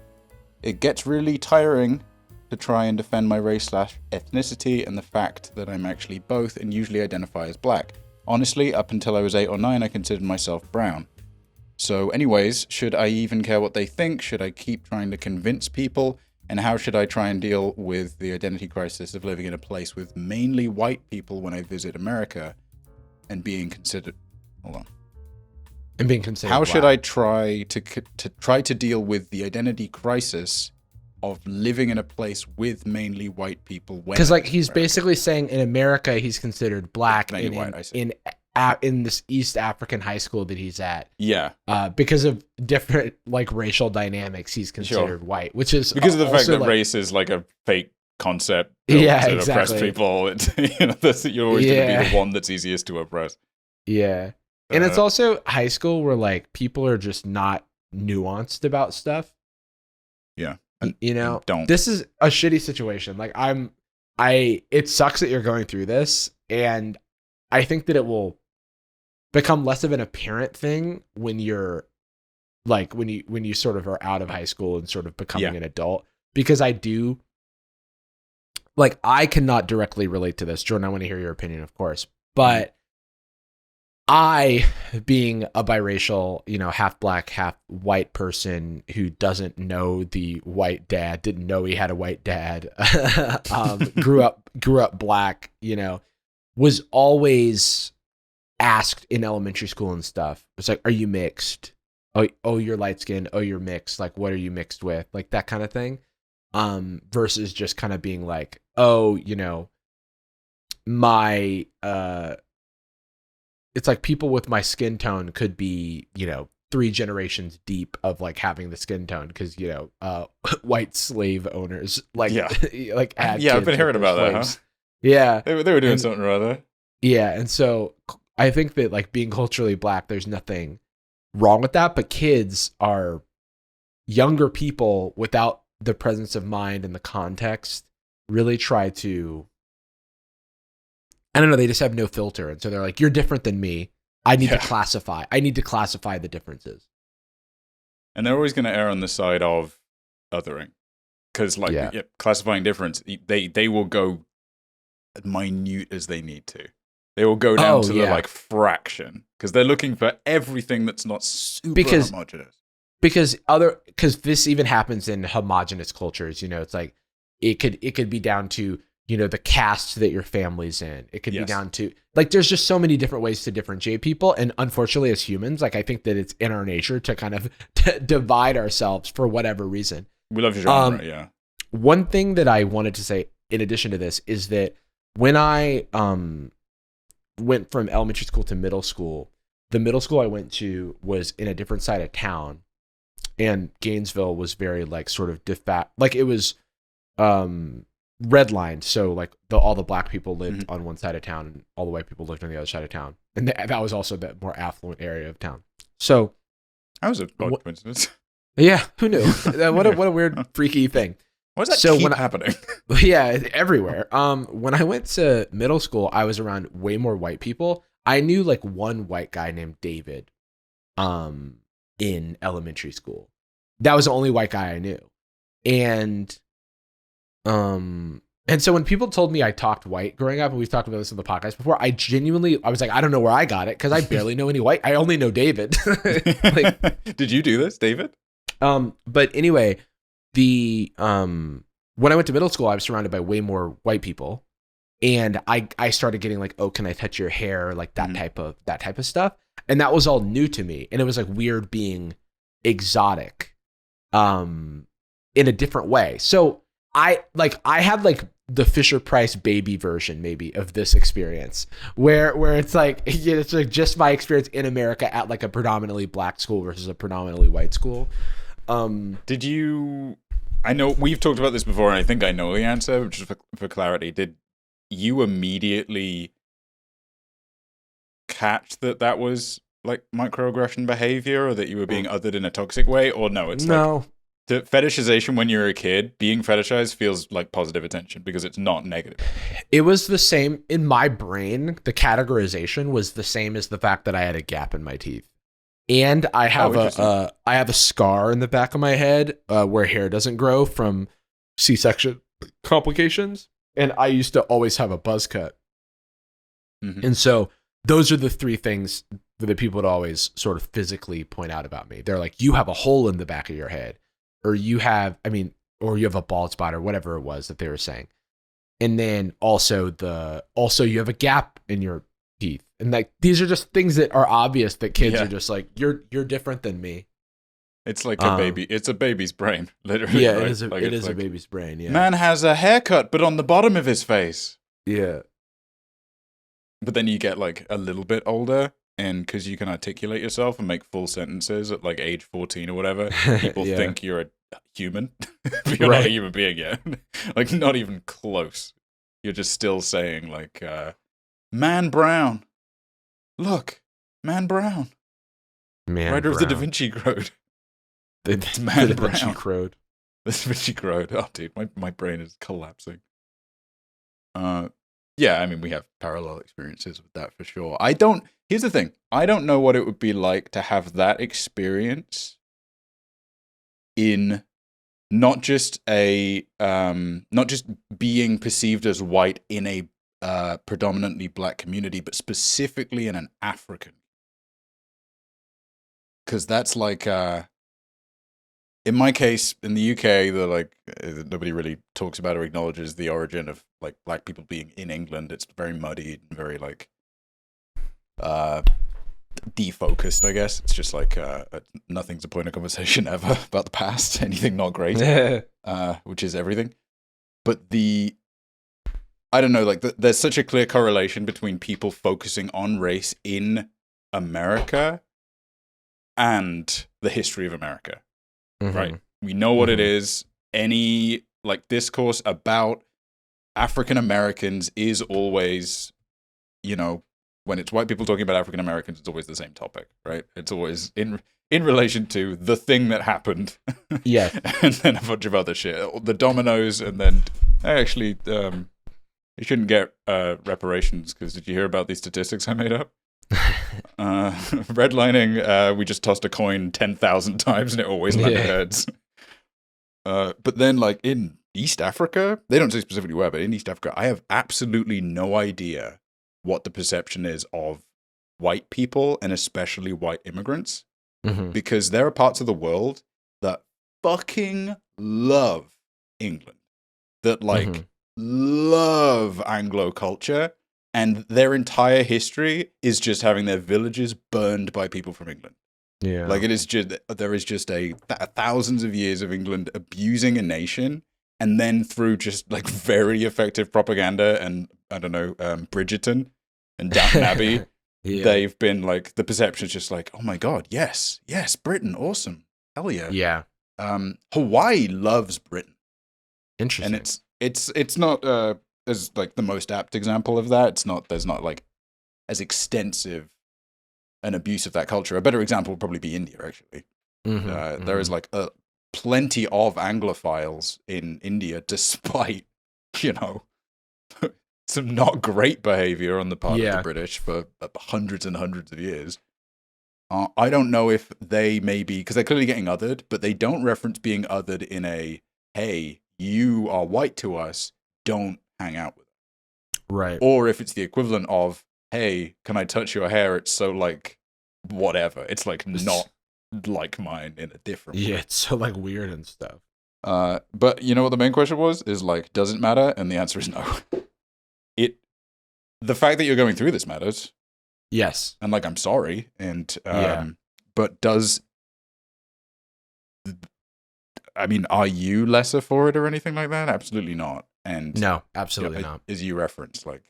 It gets really tiring to try and defend my race/ethnicity and the fact that I'm actually both and usually identify as black. Honestly, up until I was 8 or 9, I considered myself brown. So anyways, should I even care what they think? Should I keep trying to convince people? And how should I try and deal with the identity crisis of living in a place with mainly white people when I visit America and being considered... Hold on. And being considered How black. should I try to deal with the identity crisis of living in a place with mainly white people? Because like he's basically saying in America he's considered black, in this East African high school that he's at. Yeah. Because of different like racial dynamics, he's considered white, which is because of the fact that like, race is like a fake concept. Yeah, to oppress exactly. people. You're always going to be the one that's easiest to oppress. Yeah. And it's also high school where like people are just not nuanced about stuff. Yeah. This is a shitty situation. Like it sucks that you're going through this, and I think that it will become less of an apparent thing when you're like, when you sort of are out of high school and sort of becoming an adult, because I cannot directly relate to this. Jordan, I want to hear your opinion, of course, but I, being a biracial, half black, half white person who doesn't know the white dad, didn't know he had a white dad, grew up black, was always asked in elementary school and stuff. It's like, are you mixed? Oh, you're light skinned. Oh, you're mixed. Like, what are you mixed with? Like that kind of thing. Versus just kind of being like, oh, my, it's like people with my skin tone could be, 3 generations deep of like having the skin tone because white slave owners like had I've been hearing about that. Huh? Yeah, they were doing something or other. Yeah, and so I think that like being culturally black, there's nothing wrong with that, but kids are younger people without the presence of mind and the context really try to. I don't know. They just have no filter. And so they're like, you're different than me. I need to classify. I need to classify the differences. And they're always going to err on the side of othering. Because, like, classifying difference, they will go minute as they need to. They will go down to the, like, fraction. Because they're looking for everything that's not super homogenous. Because this even happens in homogenous cultures. You know, it's like, it could be down to, you know, the caste that your family's in. It could be down to, like, there's just so many different ways to differentiate people. And unfortunately, as humans, like, I think that it's in our nature to kind of divide ourselves for whatever reason. We love genre, One thing that I wanted to say in addition to this is that when I went from elementary school to middle school, the middle school I went to was in a different side of town. And Gainesville was very, like, sort of like, it was redlined, so like all the black people lived on one side of town and all the white people lived on the other side of town, and that was also the more affluent area of town. So that was a odd coincidence. Yeah, who knew? What a weird, freaky thing. Why does that keep happening? Yeah, everywhere. When I went to middle school, I was around way more white people. I knew like one white guy named David, in elementary school. That was the only white guy I knew, and so when people told me I talked white growing up, and we've talked about this in the podcast before, I was like, I don't know where I got it, because I barely know any white. I only know David. Like, did you do this, David? But anyway, when I went to middle school, I was surrounded by way more white people, and I started getting like, oh, can I touch your hair? Like that type of stuff. And that was all new to me. And it was like weird being exotic, in a different way. So I had like the Fisher-Price baby version maybe of this experience where it's like, it's like just my experience in America at like a predominantly black school versus a predominantly white school. Did you, I know we've talked about this before and I think I know the answer, just for clarity, did you immediately catch that was like microaggression behavior, or that you were being othered in a toxic way? Or no, it's no. Like the fetishization when you're a kid, being fetishized feels like positive attention because it's not negative. It was the same in my brain. The categorization was the same as the fact that I had a gap in my teeth, and I have a scar in the back of my head where hair doesn't grow from C-section complications, and I used to always have a buzz cut, and so those are the three things that people would always sort of physically point out about me. They're like, you have a hole in the back of your head. Or you have a bald spot, or whatever it was that they were saying. And then also you have a gap in your teeth. And like, these are just things that are obvious that kids are just like, you're different than me. It's like a baby. It's a baby's brain, literally. Yeah, right? it is a like, baby's brain. Yeah. Man has a haircut, but on the bottom of his face. Yeah. But then you get like a little bit older, and because you can articulate yourself and make full sentences at like age 14 or whatever, people think you're a human. But you're not a human being yet. Like, not even close. You're just still saying like, Man Brown. Look, Man Brown. Writer of the Da Vinci Code. It's Man the Da Brown. Vinci Code. The Da Vinci Code. Oh, dude, my brain is collapsing. Yeah, I mean, we have parallel experiences with that for sure. Here's the thing. I don't know what it would be like to have that experience in not just being perceived as white in a predominantly black community, but specifically in an African. Because that's like, in my case, in the UK, nobody really talks about or acknowledges the origin of like black people being in England. It's very muddy and very like defocused, I guess. It's just like nothing's a point of conversation ever about the past, anything not great, which is everything. But I don't know, like there's such a clear correlation between people focusing on race in America and the history of America. Right. We know what it is. Any like discourse about African Americans is always, you know, when it's white people talking about African Americans, it's always the same topic, right? It's always in relation to the thing that happened. Yeah. And then a bunch of other shit. The dominoes, and then actually you shouldn't get reparations because did you hear about these statistics I made up? Redlining, we just tossed a coin 10,000 times and it always landed heads. But then, like, in East Africa, they don't say specifically where, but in East Africa, I have absolutely no idea what the perception is of white people and especially white immigrants. Because there are parts of the world that fucking love England, that, like, love Anglo culture, and their entire history is just having their villages burned by people from England. Yeah. Like, it is just, there is just thousands of years of England abusing a nation, and then through just, like, very effective propaganda and, I don't know, Bridgerton and Downton Abbey, they've been, like, the perception is just like, oh my god, yes, Britain, awesome, hell yeah. Yeah. Hawaii loves Britain. Interesting. And it's not as, like, the most apt example of that. There's not, like, as extensive an abuse of that culture. A better example would probably be India, actually. There is, like, plenty of Anglophiles in India, despite, you know, some not great behavior on the part of the British for hundreds and hundreds of years. I don't know if they may be, because they're clearly getting othered, but they don't reference being othered in a, hey, you are white to us, don't hang out with us. Right. Or if it's the equivalent of, hey, can I touch your hair? It's so, like, whatever. It's, like, not like mine in a different way. Yeah, it's so, like, weird and stuff. But you know what the main question was? Is, like, does it matter? And the answer is no. The fact that you're going through this matters. Yes. And, like, I'm sorry. And, but does, I mean, are you lesser for it or anything like that? Absolutely not. And no, absolutely not. As you referenced, like,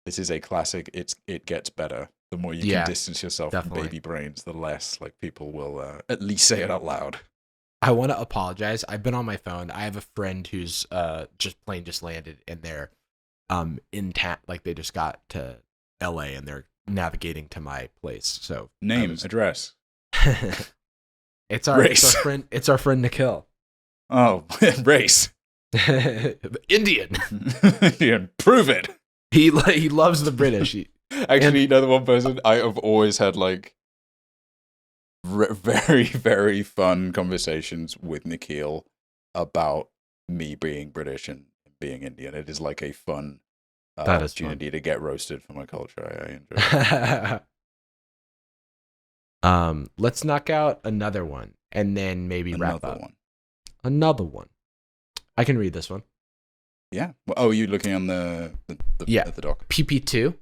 this is a classic. It gets better. The more you can distance yourself from baby brains, the less, like, people will at least say it out loud. I want to apologize. I've been on my phone. I have a friend who's just landed in there in town. Like, they just got to LA and they're navigating to my place. So address. It's our friend. It's our friend Nikhil. Oh, race. Indian. Indian. Prove it. He loves the British. Actually, you know, the one person I have always had, like, very, very fun conversations with Nikhil about me being British and being Indian. It is, like, a fun opportunity to get roasted for my culture. I enjoy it. Let's knock out another one and then maybe wrap up. Another one. I can read this one. Yeah. Oh, are you looking on the doc? PP2.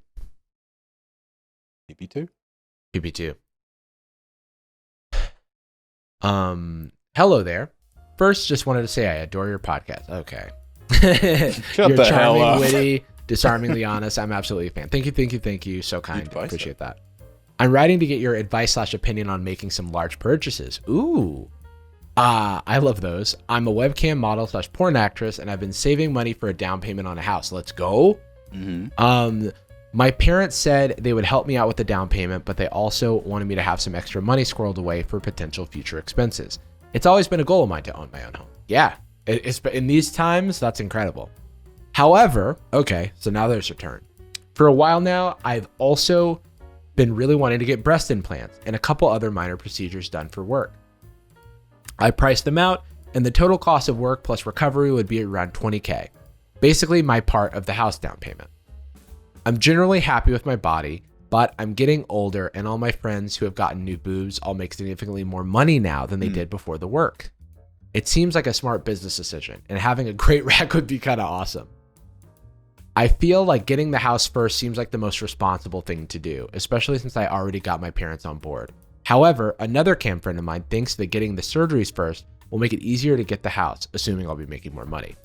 PP2. Hello there. First, just wanted to say I adore your podcast. Okay. Shut the hell up. Witty, disarmingly honest. I'm absolutely a fan. Thank you. So kind. Appreciate that. I'm writing to get your advice/opinion on making some large purchases. Ooh. I love those. I'm a webcam model/porn actress, and I've been saving money for a down payment on a house. Let's go. My parents said they would help me out with the down payment, but they also wanted me to have some extra money squirreled away for potential future expenses. It's always been a goal of mine to own my own home. Yeah, it's in these times, that's incredible. However, okay, so now there's your turn. For a while now, I've also been really wanting to get breast implants and a couple other minor procedures done for work. I priced them out, and the total cost of work plus recovery would be around $20,000. Basically, my part of the house down payment. I'm generally happy with my body, but I'm getting older, and all my friends who have gotten new boobs all make significantly more money now than they did before the work. It seems like a smart business decision, and having a great rack would be kind of awesome. I feel like getting the house first seems like the most responsible thing to do, especially since I already got my parents on board. However, another cam friend of mine thinks that getting the surgeries first will make it easier to get the house, assuming I'll be making more money.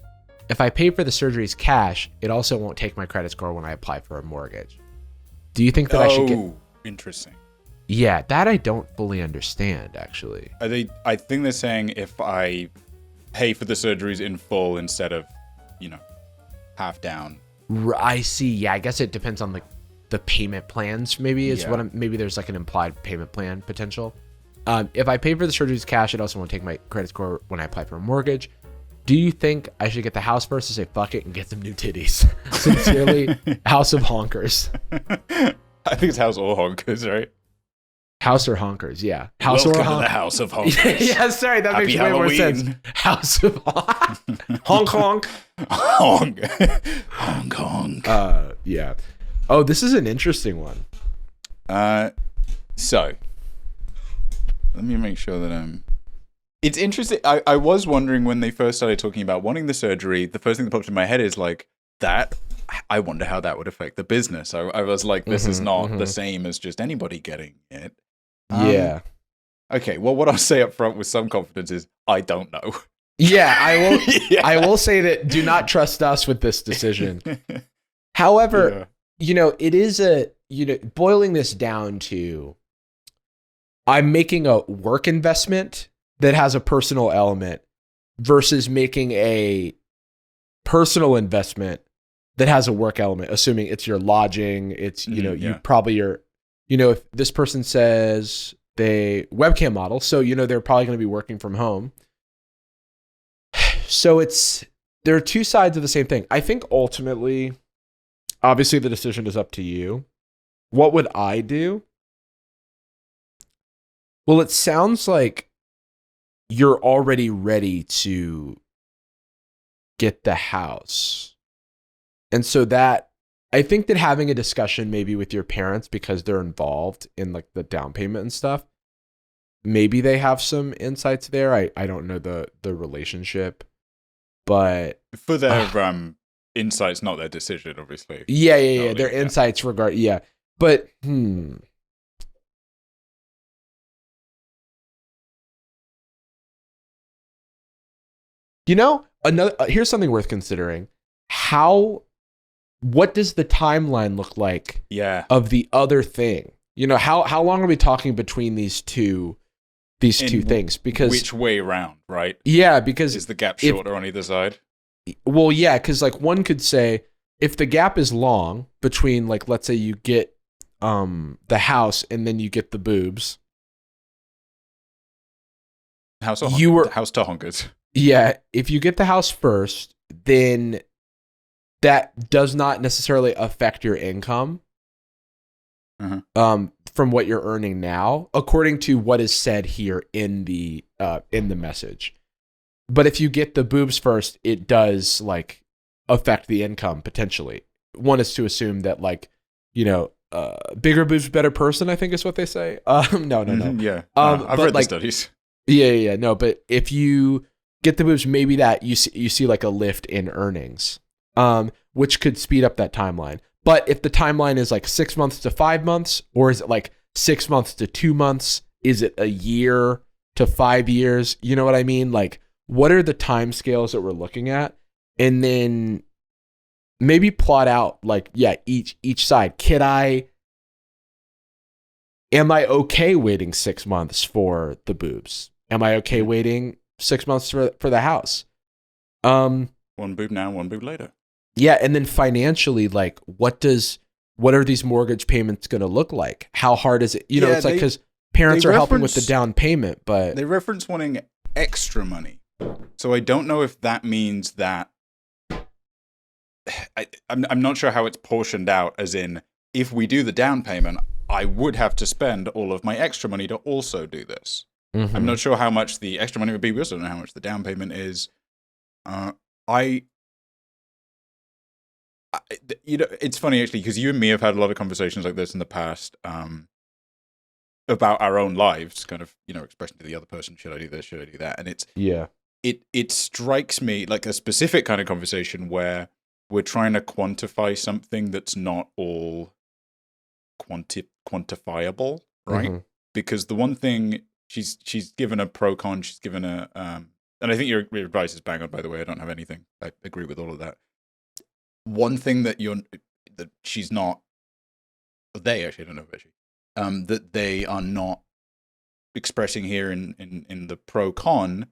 If I pay for the surgeries cash, it also won't take my credit score when I apply for a mortgage. Do you think that I should get... Interesting. Yeah, that I don't fully understand, actually. I think they're saying if I pay for the surgeries in full instead of, half down. I see. Yeah, I guess it depends on the payment plans, maybe is what maybe there's like an implied payment plan potential. If I pay for the surgeries cash, it also won't take my credit score when I apply for a mortgage. Do you think I should get the house first to say fuck it and get some new titties? Sincerely, House of Honkers. I think it's house or honkers, right? House or honkers, yeah. House Welcome or honkers. to the house of honkers. Yeah, sorry, that Happy makes way more sense. Halloween. House of honk honk. Honk. Honk honk. Yeah. Oh, this is an interesting one. So let me make sure that it's interesting. I was wondering when they first started talking about wanting the surgery, the first thing that popped in my head is like that. I wonder how that would affect the business. I was like, this is not the same as just anybody getting it. Yeah. Okay, well, what I'll say up front with some confidence is I don't know. Yeah, I will. Yeah. I will say that do not trust us with this decision. However, it is boiling this down to, I'm making a work investment that has a personal element versus making a personal investment that has a work element, assuming it's your lodging, it's, you probably if this person says they webcam model, so, they're probably going to be working from home. So there are two sides of the same thing. I think ultimately, obviously the decision is up to you. What would I do? Well, it sounds like you're already ready to get the house. And so I think that having a discussion maybe with your parents, because they're involved in like the down payment and stuff, maybe they have some insights there. I don't know the relationship, but for their insights, not their decision, obviously. Yeah. Their insights but here's something worth considering. What does the timeline look like? Yeah. Of the other thing, how long are we talking between these two things? Because which way around, right? Yeah, because is the gap shorter on either side? Well, yeah, because like one could say if the gap is long between, like, let's say you get the house and then you get the boobs. House to honkers. Yeah, if you get the house first, then that does not necessarily affect your income from what you're earning now, according to what is said here in the message. But if you get the boobs first, it does like affect the income potentially. One is to assume that bigger boobs, better person, I think is what they say. No. Yeah. I've read the studies. Yeah. No, but if you get the boobs, maybe that you see like a lift in earnings, which could speed up that timeline. But if the timeline is like 6 months to 5 months, or is it like 6 months to 2 months? Is it a year to 5 years? You know what I mean? Like, what are the time scales that we're looking at? And then maybe plot out each side. Am I okay waiting 6 months for the boobs? Am I okay waiting 6 months for the house? One boob now, one boob later. Yeah, and then financially, like, what are these mortgage payments going to look like? How hard is it? It's like, because parents are helping with the down payment, but they reference wanting extra money. So I don't know if that means that I'm not sure how it's portioned out, as in, if we do the down payment, I would have to spend all of my extra money to also do this. Mm-hmm. I'm not sure how much the extra money would be. We also don't know how much the down payment is. It's funny actually, because you and me have had a lot of conversations like this in the past about our own lives, kind of, expressing to the other person, should I do this, should I do that? And it strikes me like a specific kind of conversation where we're trying to quantify something that's not all quantifiable, right? Mm-hmm. Because the one thing she's given a pro con, she's given a and I think your advice is bang on, by the way. I don't have anything. I agree with all of that. One thing that she's not, they actually, I don't know if she, that they are not expressing here in the pro con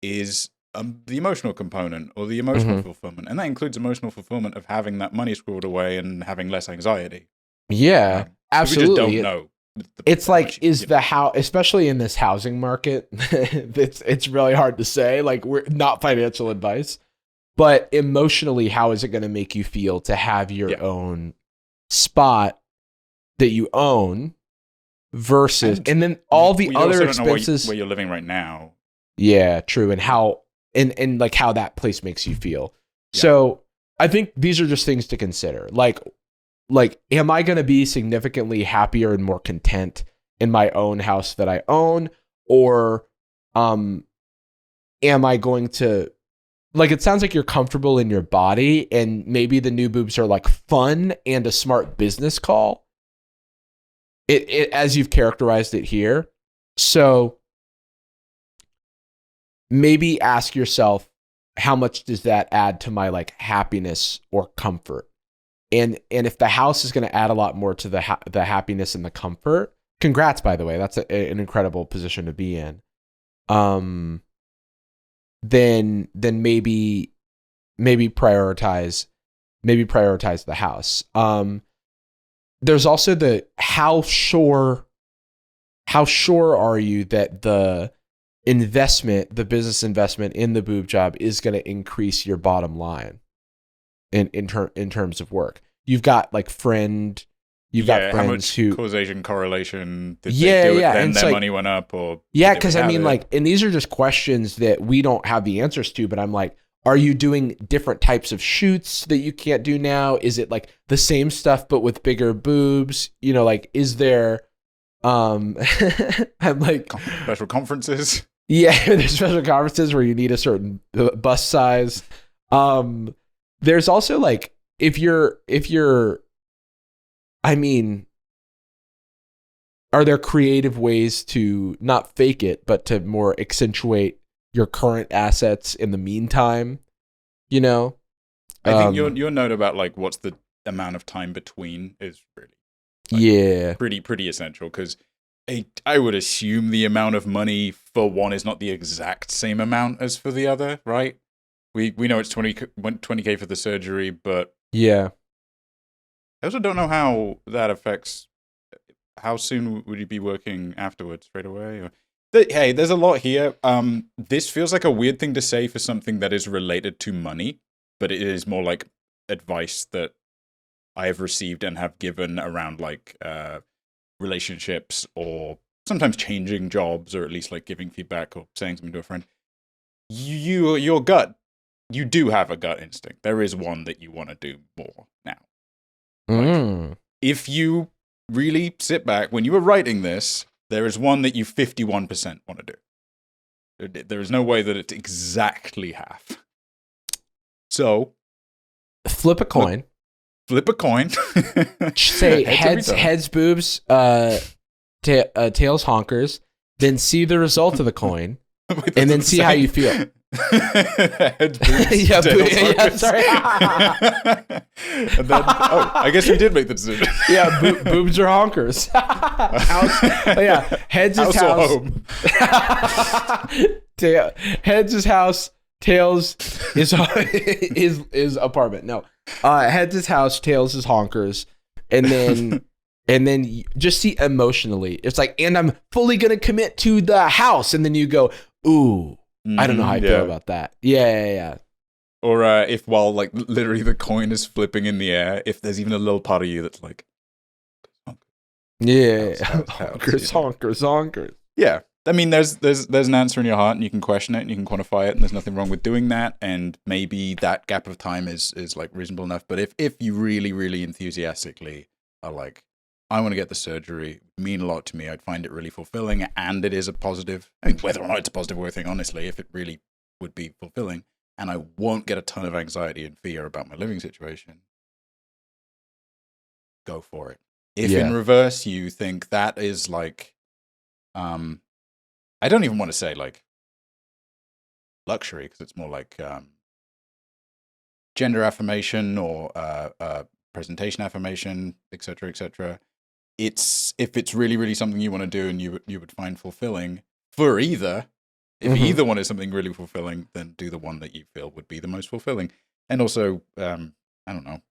is the emotional component, or the emotional fulfillment, and that includes emotional fulfillment of having that money squirreled away and having less anxiety. Yeah, absolutely. We just don't know. It's like, is the house, especially in this housing market, it's really hard to say. Like, we're not financial advice. But emotionally, how is it going to make you feel to have your own spot that you own versus, and then all the other expenses where you're living right now. Yeah, true. And how, and like how that place makes you feel. Yeah. So I think these are just things to consider. Like, am I going to be significantly happier and more content in my own house that I own? Or, am I going to, like, it sounds like you're comfortable in your body and maybe the new boobs are like fun and a smart business call. It as you've characterized it here. So maybe ask yourself, how much does that add to my like happiness or comfort? And if the house is going to add a lot more to the happiness and the comfort, congrats, by the way, that's an incredible position to be in. Then maybe prioritize the house. There's also the how sure are you that the business investment in the boob job is going to increase your bottom line in terms of work. You've got like friends how much who causation correlation did they do it, then their money went up, or because I mean like, and these are just questions that we don't have the answers to, but I'm like, are you doing different types of shoots that you can't do now? Is it like the same stuff but with bigger boobs? You know, like, is there I'm like special conferences? Yeah, there's special conferences where you need a certain bust size. There's also like, if you're I mean, are there creative ways to not fake it, but to more accentuate your current assets in the meantime? You know, I think your note about like what's the amount of time between is really pretty essential, because I would assume the amount of money for one is not the exact same amount as for the other, right? We know it's 20K for the surgery, but yeah. I also don't know how that affects. How soon would you be working afterwards? Straight away? Or, hey, there's a lot here. This feels like a weird thing to say for something that is related to money, but it is more like advice that I have received and have given around like relationships, or sometimes changing jobs, or at least like giving feedback or saying something to a friend. Your gut, you do have a gut instinct. There is one that you want to do more now. Like, if you really sit back, when you were writing this, there is one that you 51% want to do. There is no way that it's exactly half. So, flip a coin. Flip a coin. Say heads, boobs, tails, honkers. Then see the result of the coin, and then see how you feel. Heads, boobs, tails, sorry. And then, I guess we did make the decision. Yeah, boobs or honkers. Heads is house. Heads is house. Tails is apartment. No, heads is house. Tails is honkers. And then just see emotionally. It's like, and I'm fully gonna commit to the house. And then you go, ooh. I don't know how I feel about that. Yeah. Or if while like literally the coin is flipping in the air, if there's even a little part of you that's like, honkers. Yeah, I mean, there's an answer in your heart, and you can question it, and you can quantify it, and there's nothing wrong with doing that. And maybe that gap of time is like reasonable enough. But if you really, really enthusiastically are like, I want to get the surgery, it would mean a lot to me. I'd find it really fulfilling, and it is a positive. I mean, whether or not it's a positive or a thing, honestly, if it really would be fulfilling, and I won't get a ton of anxiety and fear about my living situation, go for it. If in reverse you think that is like, I don't even want to say like luxury, because it's more like gender affirmation or presentation affirmation, etc., etc. If it's really, really something you want to do and you would find fulfilling for either. If either one is something really fulfilling, then do the one that you feel would be the most fulfilling. And also, I don't know,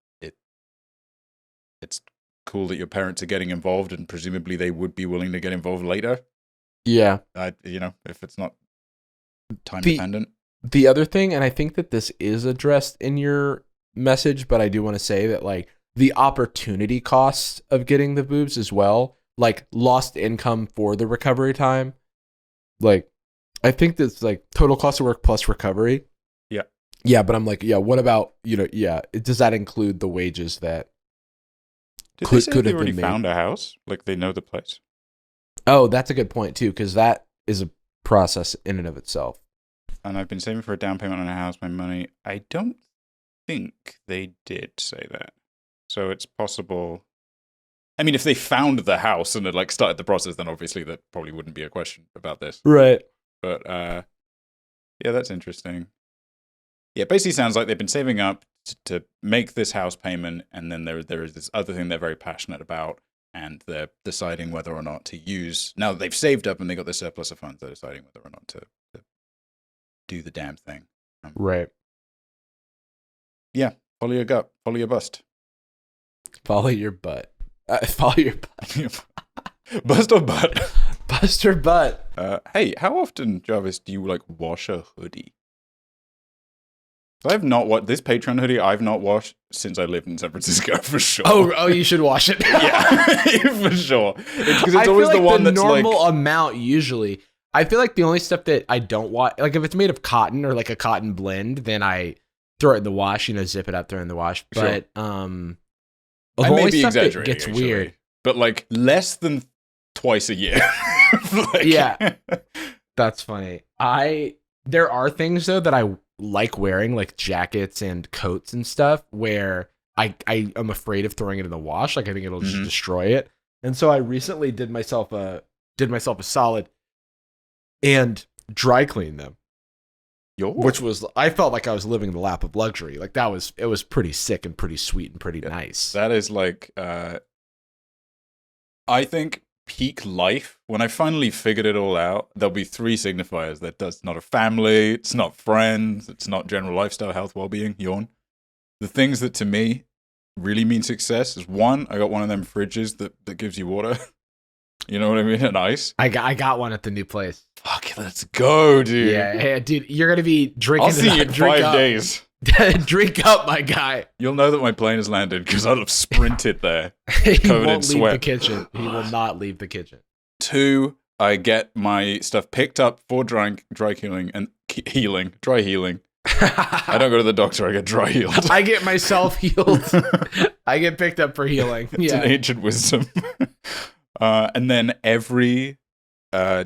it's cool that your parents are getting involved, and presumably they would be willing to get involved later. Yeah. If it's not time dependent. The other thing, and I think that this is addressed in your message, but I do want to say that like the opportunity cost of getting the boobs as well, like lost income for the recovery time. Like, I think that's like total cost of work plus recovery. Yeah. Yeah, but I'm like, yeah, what about, does that include the wages that Did they say they already found a house? Like, they know the place? Oh, that's a good point, too, because that is a process in and of itself. And I've been saving for a down payment on a house, my money. I don't think they did say that. So it's possible. I mean, if they found the house and had like started the process, then obviously that probably wouldn't be a question about this. Right. But yeah, that's interesting. Yeah, it basically sounds like they've been saving up to make this house payment, and then there is this other thing they're very passionate about, and they're deciding whether or not to use. Now that they've saved up and they got the surplus of funds, they're deciding whether or not to do the damn thing. Right. Yeah. Follow your gut. Follow your bust. Follow your butt. Follow your butt. Bust or butt? Bust or butt. Hey, how often, Jarvis, do you like wash a hoodie? I've not this Patreon hoodie. I've not washed since I lived in San Francisco, for sure. Oh, you should wash it. Yeah, for sure. Because it's always the one that's like the normal amount. Usually, I feel like the only stuff that I don't wash, like if it's made of cotton or like a cotton blend, then I throw it in the wash. Zip it up, throw it in the wash. But I may be exaggerating. That gets weird, but like less than twice a year. Yeah, that's funny. There are things though that I like wearing, like jackets and coats and stuff, where I am afraid of throwing it in the wash. Like I think it'll just destroy it. And so I recently did myself a solid and dry cleaned them. Which was, I felt like I was living the lap of luxury. Like it was pretty sick and pretty sweet and pretty nice. That is like, I think peak life, when I finally figured it all out, there'll be 3 signifiers. That's not a family, it's not friends, it's not general lifestyle, health, well-being, yawn. The things that to me really mean success is 1, I got one of them fridges that gives you water. You know what I mean? And ice. I got one at the new place. Fuck, let's go, dude. Yeah, hey, dude, you're going to be drinking. I'll see you in 5 days. Drink up, my guy. You'll know that my plane has landed because I'll have sprinted there. He won't leave the kitchen. He will not leave the kitchen. 2, I get my stuff picked up for dry healing and dry healing. I don't go to the doctor. I get dry healed. I get myself healed. I get picked up for healing. It's an ancient wisdom. And then every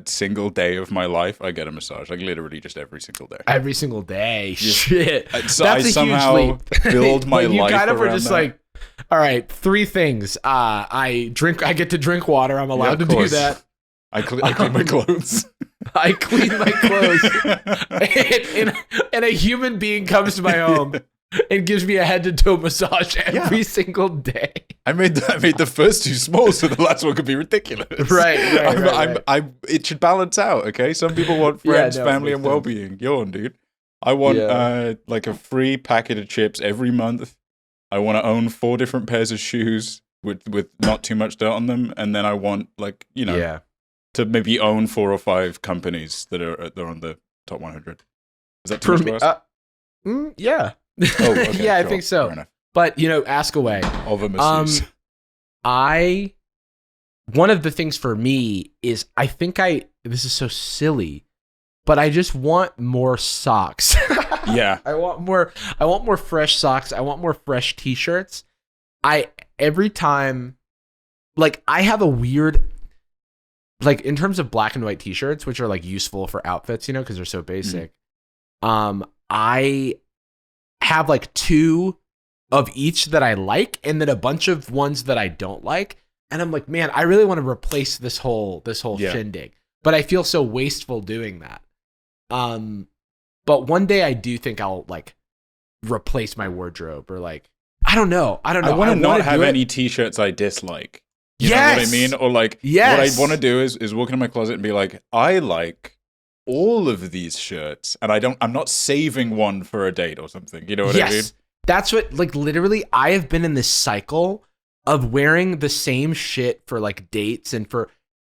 single day of my life, I get a massage. Like literally just every single day. Every single day. Shit. So I somehow huge leap. build my life. You kind of were just that. Like, all right, 3 things. I get to drink water. I'm allowed to do that. I clean my clothes. I clean my clothes. and a human being comes to my home and gives me a head to toe massage every single day. I made the first 2 small, so the last one could be ridiculous. Right. It should balance out, okay? Some people want friends, family, and well-being. Yawn, dude. I want like a free packet of chips every month. I want to own 4 different pairs of shoes with not too much dirt on them, and then I want to maybe own 4 or 5 companies that are on the top 100. Is that too much to ask? Yeah. Oh, okay, yeah, I think so. But ask away. Of a masseuse. One of the things for me is this is so silly, but I just want more socks. Yeah. I want more fresh socks. I want more fresh t-shirts. Every time, like, I have a weird, like, in terms of black and white t-shirts, which are like useful for outfits, because they're so basic. I have like 2 of each that I like, and then a bunch of ones that I don't like. And I'm like, man, I really want to replace this whole shindig, but I feel so wasteful doing that. But one day I do think I'll like replace my wardrobe, or like, I don't know. I want to not have any t-shirts I dislike. You know what I mean? Or like, what I want to do is walk into my closet and be like, I like all of these shirts, and I'm not saving one for a date or something. You know what I mean? That's what, like, literally, I have been in this cycle of wearing the same shit for like dates and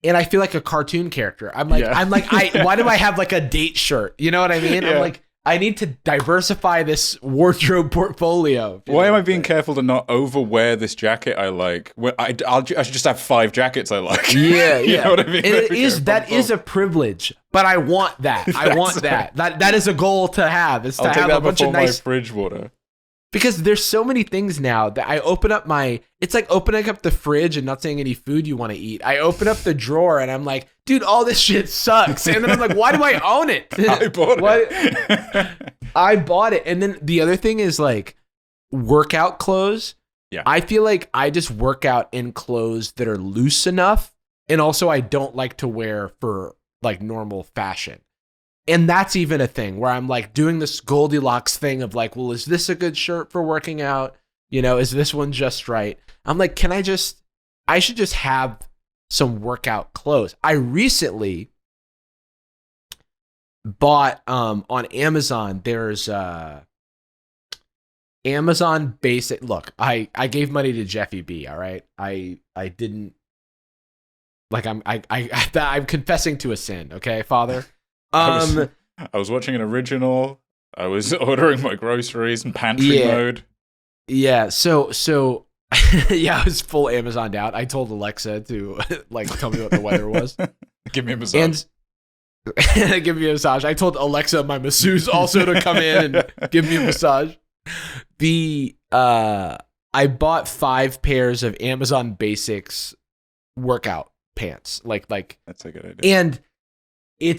I feel like a cartoon character. I'm like, why do I have like a date shirt? You know what I mean? Yeah. to diversify this wardrobe portfolio. Why am I being careful to not overwear this jacket I like? Well, I should just have 5 jackets I like. Yeah, You know what I mean? That is a privilege, but I want that. I want that. That is a goal to have. Is to I'll take have that a bunch of before nice my fridge water. Because there's so many things now that I open up it's like opening up the fridge and not saying any food you want to eat. I open up the drawer and I'm like, dude, all this shit sucks. And then I'm like, why do I own it? I bought it. I bought it. And then the other thing is like workout clothes. Yeah. I feel like I just work out in clothes that are loose enough. And also I don't like to wear for like normal fashion. And that's even a thing where I'm like doing this Goldilocks thing of like, well, is this a good shirt for working out? You know, is this one just right? I'm like, I should just have some workout clothes. I recently bought on Amazon, there's Amazon basic. Look, I gave money to Jeffy B, all right? I didn't like I'm confessing to a sin, okay, Father? I was watching an original. I was ordering my groceries in pantry mode. Yeah, so yeah, I was full Amazoned out. I told Alexa to like tell me what the weather was. Give me a massage. And give me a massage. I told Alexa, my masseuse, also to come in and give me a massage. I bought 5 pairs of Amazon Basics workout pants. Like that's a good idea. And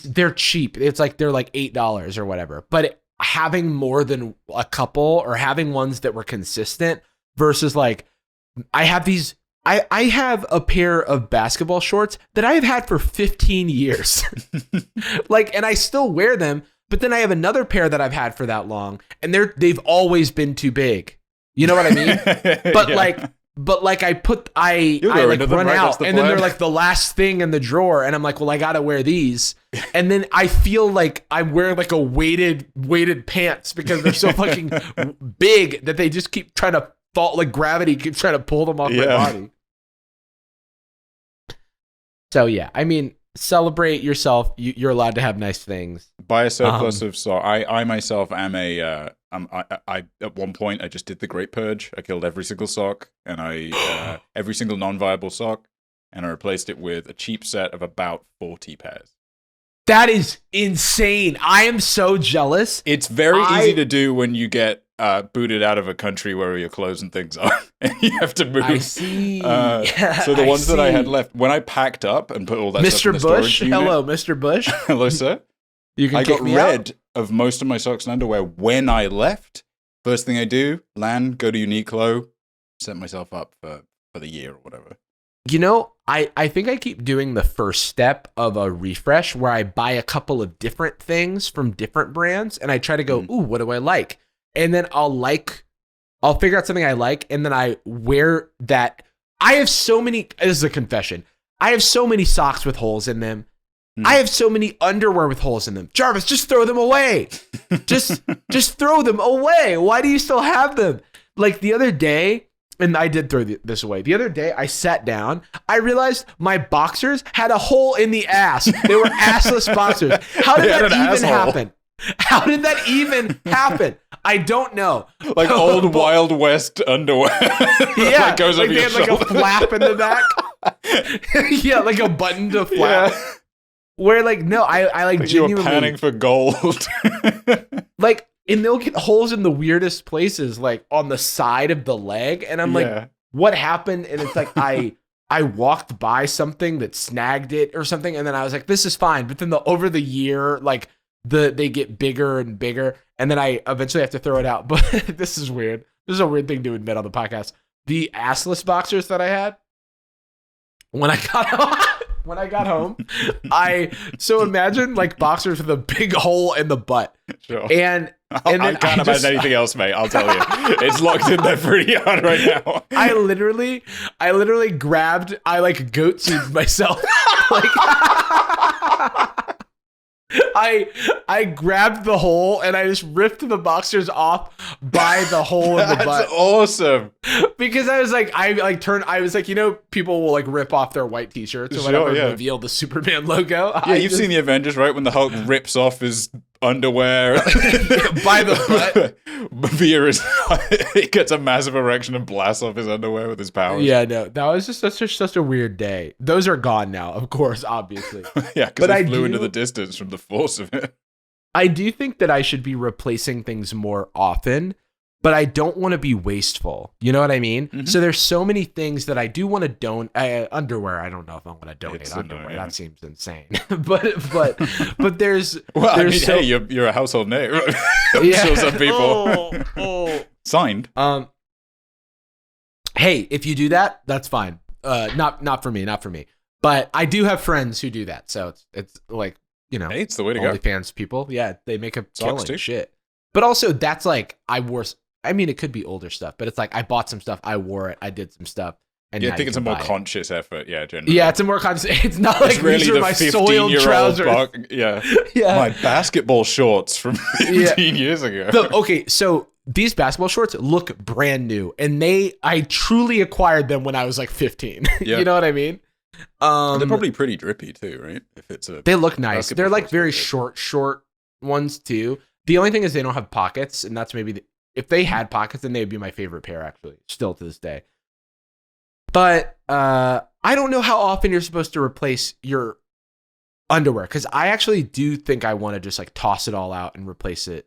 they're cheap. It's like they're like $8 or whatever. But having more than a couple or having ones that were consistent versus like I have a pair of basketball shorts that I have had for 15 years. Like, and I still wear them, but then I have another pair that I've had for that long and they've always been too big. You know what I mean? But yeah. I like run out and then they're like the last thing in the drawer and I'm like, well, I gotta wear these. And then I feel like I'm wearing like a weighted pants because they're so fucking big that they just keep trying to fall, like gravity keeps trying to pull them off my body. So yeah, I mean, celebrate yourself. You're allowed to have nice things. Buy a surplus of socks. I myself am I at one point I just did the Great Purge. I killed every single sock and every single non-viable sock, and I replaced it with a cheap set of about 40 pairs. That is insane. I am so jealous. It's very easy to do when you get booted out of a country where your clothes and things are, and you have to move. I see. So the ones that I had left, when I packed up and put all that stuff in the Mr. Bush, storage unit, hello, Mr. Bush. hello, sir. I got rid of most of my socks and underwear when I left. First thing I do, go to Uniqlo, set myself up for the year or whatever. You know, I think I keep doing the first step of a refresh where I buy a couple of different things from different brands and I try to go, ooh, what do I like? And then I'll figure out something I like and then I wear that. I have so many, this is a confession. I have so many socks with holes in them. I have so many underwear with holes in them. Jarvis, just throw them away. Just throw them away. Why do you still have them? Like the other day, and I did throw this away. The other day, I sat down. I realized my boxers had a hole in the ass. They were assless boxers. How did that even happen? How did that even happen? I don't know. Like old Wild West underwear. Yeah, that goes like over they your had like a flap in the back. Yeah, like a button to flap. Yeah. Where like no, I like genuinely. You were panning for gold. Like, and they'll get holes in the weirdest places, like on the side of the leg, and I'm like, what happened? And it's like I walked by something that snagged it or something, and then I was like, this is fine. But then over the year, like they get bigger and bigger, and then I eventually have to throw it out. But this is weird. This is a weird thing to admit on the podcast. The assless boxers that I had when I got home, so imagine like boxers with a big hole in the butt. Sure. And I can't imagine anything else, mate. I'll tell you, it's locked in there pretty hard right now. I literally grabbed. I like goat seeded myself. Like, I grabbed the hole and I just ripped the boxers off by the hole in the butt. That's awesome. Because I was like, I was like, you know, people will like rip off their white t-shirts or whatever and reveal the Superman logo. Yeah, you've seen the Avengers, right? When the Hulk rips off his underwear by the butt. Via his, he gets a massive erection and blasts off his underwear with his powers. Yeah, no, that was just such a weird day. Those are gone now, of course, obviously. Yeah, because they flew into the distance from the force of it. I do think that I should be replacing things more often, but I don't want to be wasteful. You know what I mean? Mm-hmm. So there's so many things that I do want to donate. Underwear, I don't know if I want to donate underwear. That seems insane. but there's well, there's hey, you're a household name. I'm sure some people signed. Hey, if you do that, that's fine. Not for me. But I do have friends who do that, so it's like, you know, hey, it's the way to go. OnlyFans people, yeah, they make a killing shit. But also, that's like I mean, it could be older stuff, but it's like I bought some stuff, I wore it, I did some stuff. And I think it's a more conscious effort, generally. Yeah, it's a more conscious. It's not like really these are my soiled trousers. Yeah, my basketball shorts from 15 years ago. Okay, so these basketball shorts look brand new, and I truly acquired them when I was like 15. Yeah. You know what I mean? They're probably pretty drippy too, right? If it's they look nice. They're like very short ones too. The only thing is they don't have pockets, and that's maybe if they had pockets, then they would be my favorite pair, actually, still to this day. But I don't know how often you're supposed to replace your underwear, because I actually do think I want to just like toss it all out and replace it.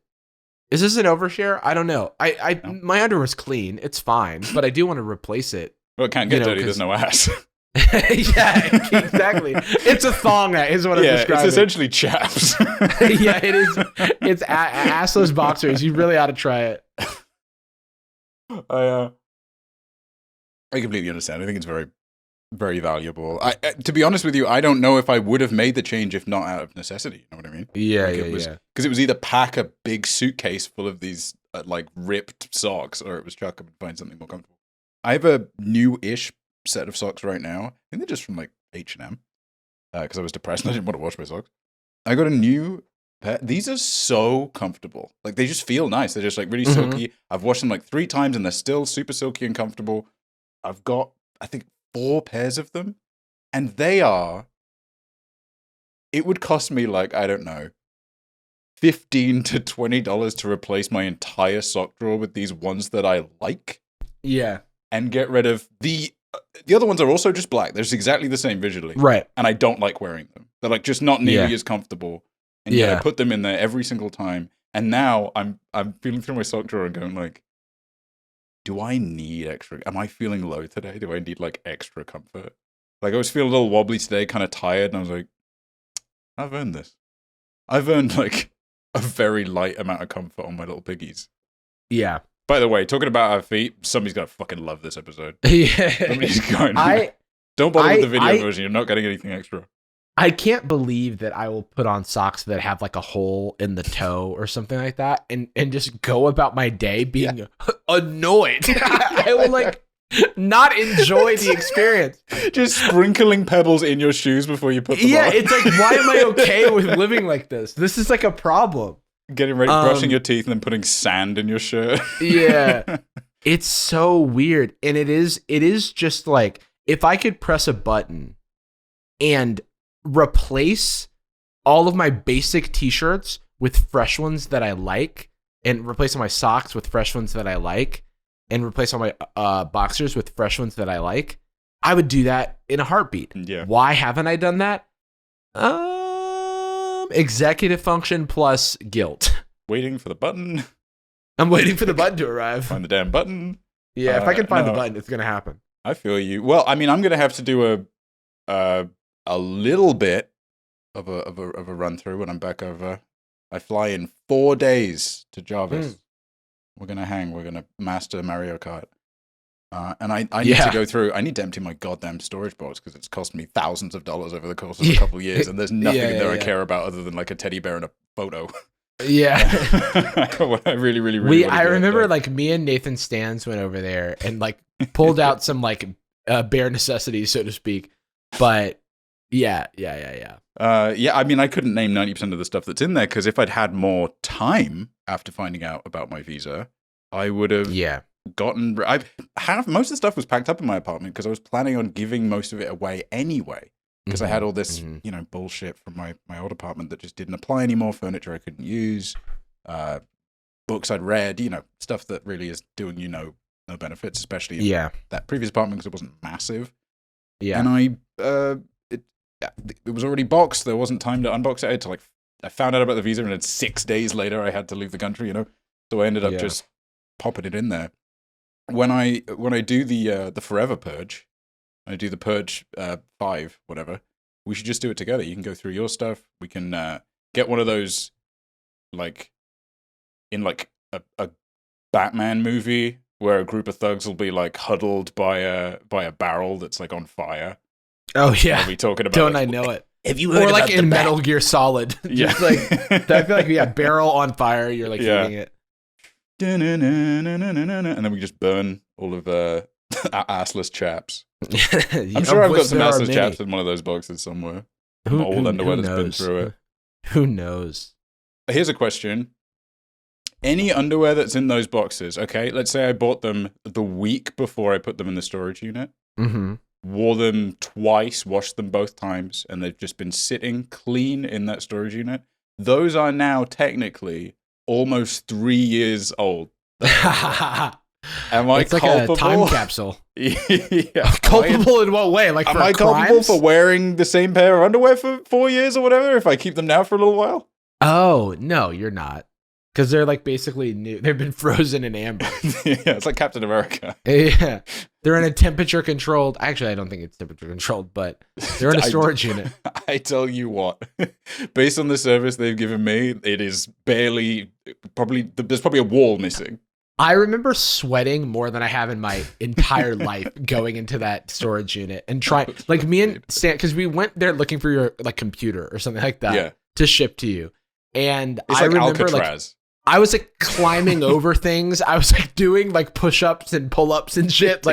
Is this an overshare? I don't know. No. My underwear's clean. It's fine, but I do want to replace it. Well, it can't get dirty. There's no ass. Yeah, exactly. It's a thong, is what I'm describing. It's essentially chaps. Yeah, it is. It's assless boxers. You really ought to try it. I completely understand. I think it's very, very valuable. To be honest with you, I don't know if I would have made the change if not out of necessity. You know what I mean? Yeah, Because it was either pack a big suitcase full of these like ripped socks, or it was chuck them and find something more comfortable. I have a new-ish set of socks right now. I think they're just from like H&M because I was depressed and I didn't want to wash my socks. I got a new pair. These are so comfortable. Like they just feel nice. They're just like really silky. I've washed them like 3 times and they're still super silky and comfortable. I've got, I think, 4 pairs of them, and it would cost me like, I don't know, $15 to $20 to replace my entire sock drawer with these ones that I like. Yeah. And get rid of the other ones are also just black. They're just exactly the same visually. Right. And I don't like wearing them. They're like just not nearly as comfortable. And yet I put them in there every single time. And now I'm feeling through my sock drawer and going like, do I need extra? Am I feeling low today? Do I need like extra comfort? Like I was feeling a little wobbly today, kind of tired. And I was like, I've earned this. I've earned like a very light amount of comfort on my little piggies. Yeah. By the way, talking about our feet, somebody's gonna fucking love this episode. Yeah. Somebody's going. Don't bother with the video version. You're not getting anything extra. I can't believe that I will put on socks that have like a hole in the toe or something like that, and just go about my day being annoyed. I will like not enjoy the experience. Just sprinkling pebbles in your shoes before you put them on. Yeah, it's like, why am I okay with living like this? This is like a problem. Getting ready, brushing your teeth, and then putting sand in your shirt. Yeah. It's so weird. And it is just like, if I could press a button and replace all of my basic t-shirts with fresh ones that I like, and replace all my socks with fresh ones that I like, and replace all my boxers with fresh ones that I like, I would do that in a heartbeat. Yeah. Why haven't I done that? Executive function plus guilt. Waiting for the button. I'm waiting for the button to arrive. Find the damn button. Yeah, if I can find the button, it's gonna happen. I feel you. Well, I mean, I'm gonna have to do a little bit of a run through when I'm back over. I fly in 4 days to Jarvis. We're gonna hang. We're gonna master Mario Kart. And I need to go through. I need to empty my goddamn storage box because it's cost me thousands of dollars over the course of a couple of years, and there's nothing in there I care about other than like a teddy bear and a photo. Yeah. What I really I remember like me and Nathan Stans went over there and like pulled out some like bare necessities, so to speak. But Yeah. Yeah, I mean, I couldn't name 90% of the stuff that's in there because if I'd had more time after finding out about my visa, I would have gotten. Most of the stuff was packed up in my apartment because I was planning on giving most of it away anyway. Because I had all this, bullshit from my old apartment that just didn't apply anymore. Furniture I couldn't use, books I'd read, stuff that really is doing no benefits, especially in that previous apartment because it wasn't massive. Yeah, and it was already boxed. There wasn't time to unbox it. I found out about the visa, and then 6 days later I had to leave the country. So I ended up just popping it in there. When I do the forever purge. I do the Purge 5, whatever. We should just do it together. You can go through your stuff. We can get one of those, in a Batman movie where a group of thugs will be huddled by a barrel that's on fire. Oh yeah, I'll be talking about. Don't I know it? Have you heard about in Metal Gear Solid? Yeah, I feel like barrel on fire. You're eating it. And then we just burn all of our assless chaps. I'm sure I've got some assless chaps in one of those boxes somewhere. Old underwear that's been through it. Who knows? Here's a question. Any underwear that's in those boxes, okay? Let's say I bought them the week before I put them in the storage unit. Mm-hmm. Wore them twice, washed them both times, and they've just been sitting clean in that storage unit. Those are now technically almost 3 years old. Am I culpable? Like a time capsule. Yeah. Culpable in what way? Am I culpable for wearing the same pair of underwear for 4 years or whatever if I keep them now for a little while? Oh, no, you're not. Because they're basically new. They've been frozen in amber. Yeah, it's like Captain America. Yeah. They're in a temperature controlled. Actually, I don't think it's temperature controlled, but they're in a storage unit. I tell you what, based on the service they've given me, it is barely, there's probably a wall missing. I remember sweating more than I have in my entire life going into that storage unit and trying, me and Stan, because we went there looking for your computer or something like that to ship to you. And it's I remember Alcatraz. I was climbing over things. I was doing push-ups and pull-ups and shit,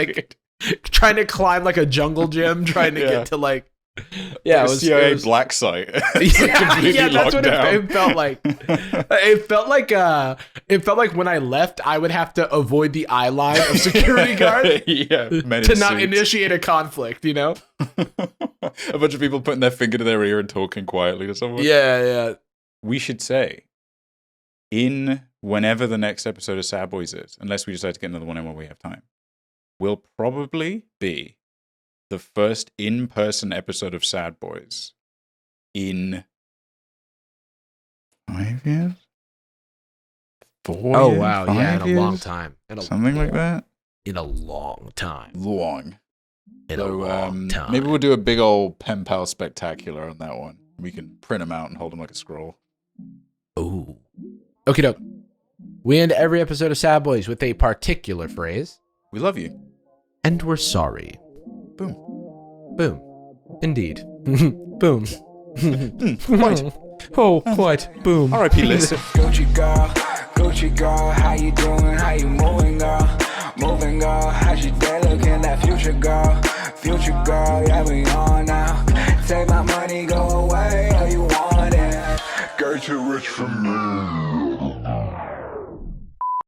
trying to climb a jungle gym, trying to get to it was CIA black site. That's what it felt like. It felt like when I left, I would have to avoid the eye line of security guards to not initiate a conflict. A bunch of people putting their finger to their ear and talking quietly to someone. Yeah. We should say, in whenever the next episode of Sad Boys is, unless we decide to get another one in when we have time, will probably be the first in-person episode of Sad Boys in 5 years? 4 years? Oh, wow. Yeah, in a long time. Something like that? In a long time. In a long time. Maybe we'll do a big old pen pal spectacular on that one. We can print them out and hold them like a scroll. Ooh. Okie doke. We end every episode of Sad Boys with a particular phrase. We love you. And we're sorry. Boom. Boom. Indeed. Boom. Quite. Oh, quite. Boom. R.I.P. Liz. Gucci girl, how you doing? How you moving, girl? Moving, girl. How's your day looking? That future girl, yeah, we on now. Take my money, go away, or you want it? Get you rich from me.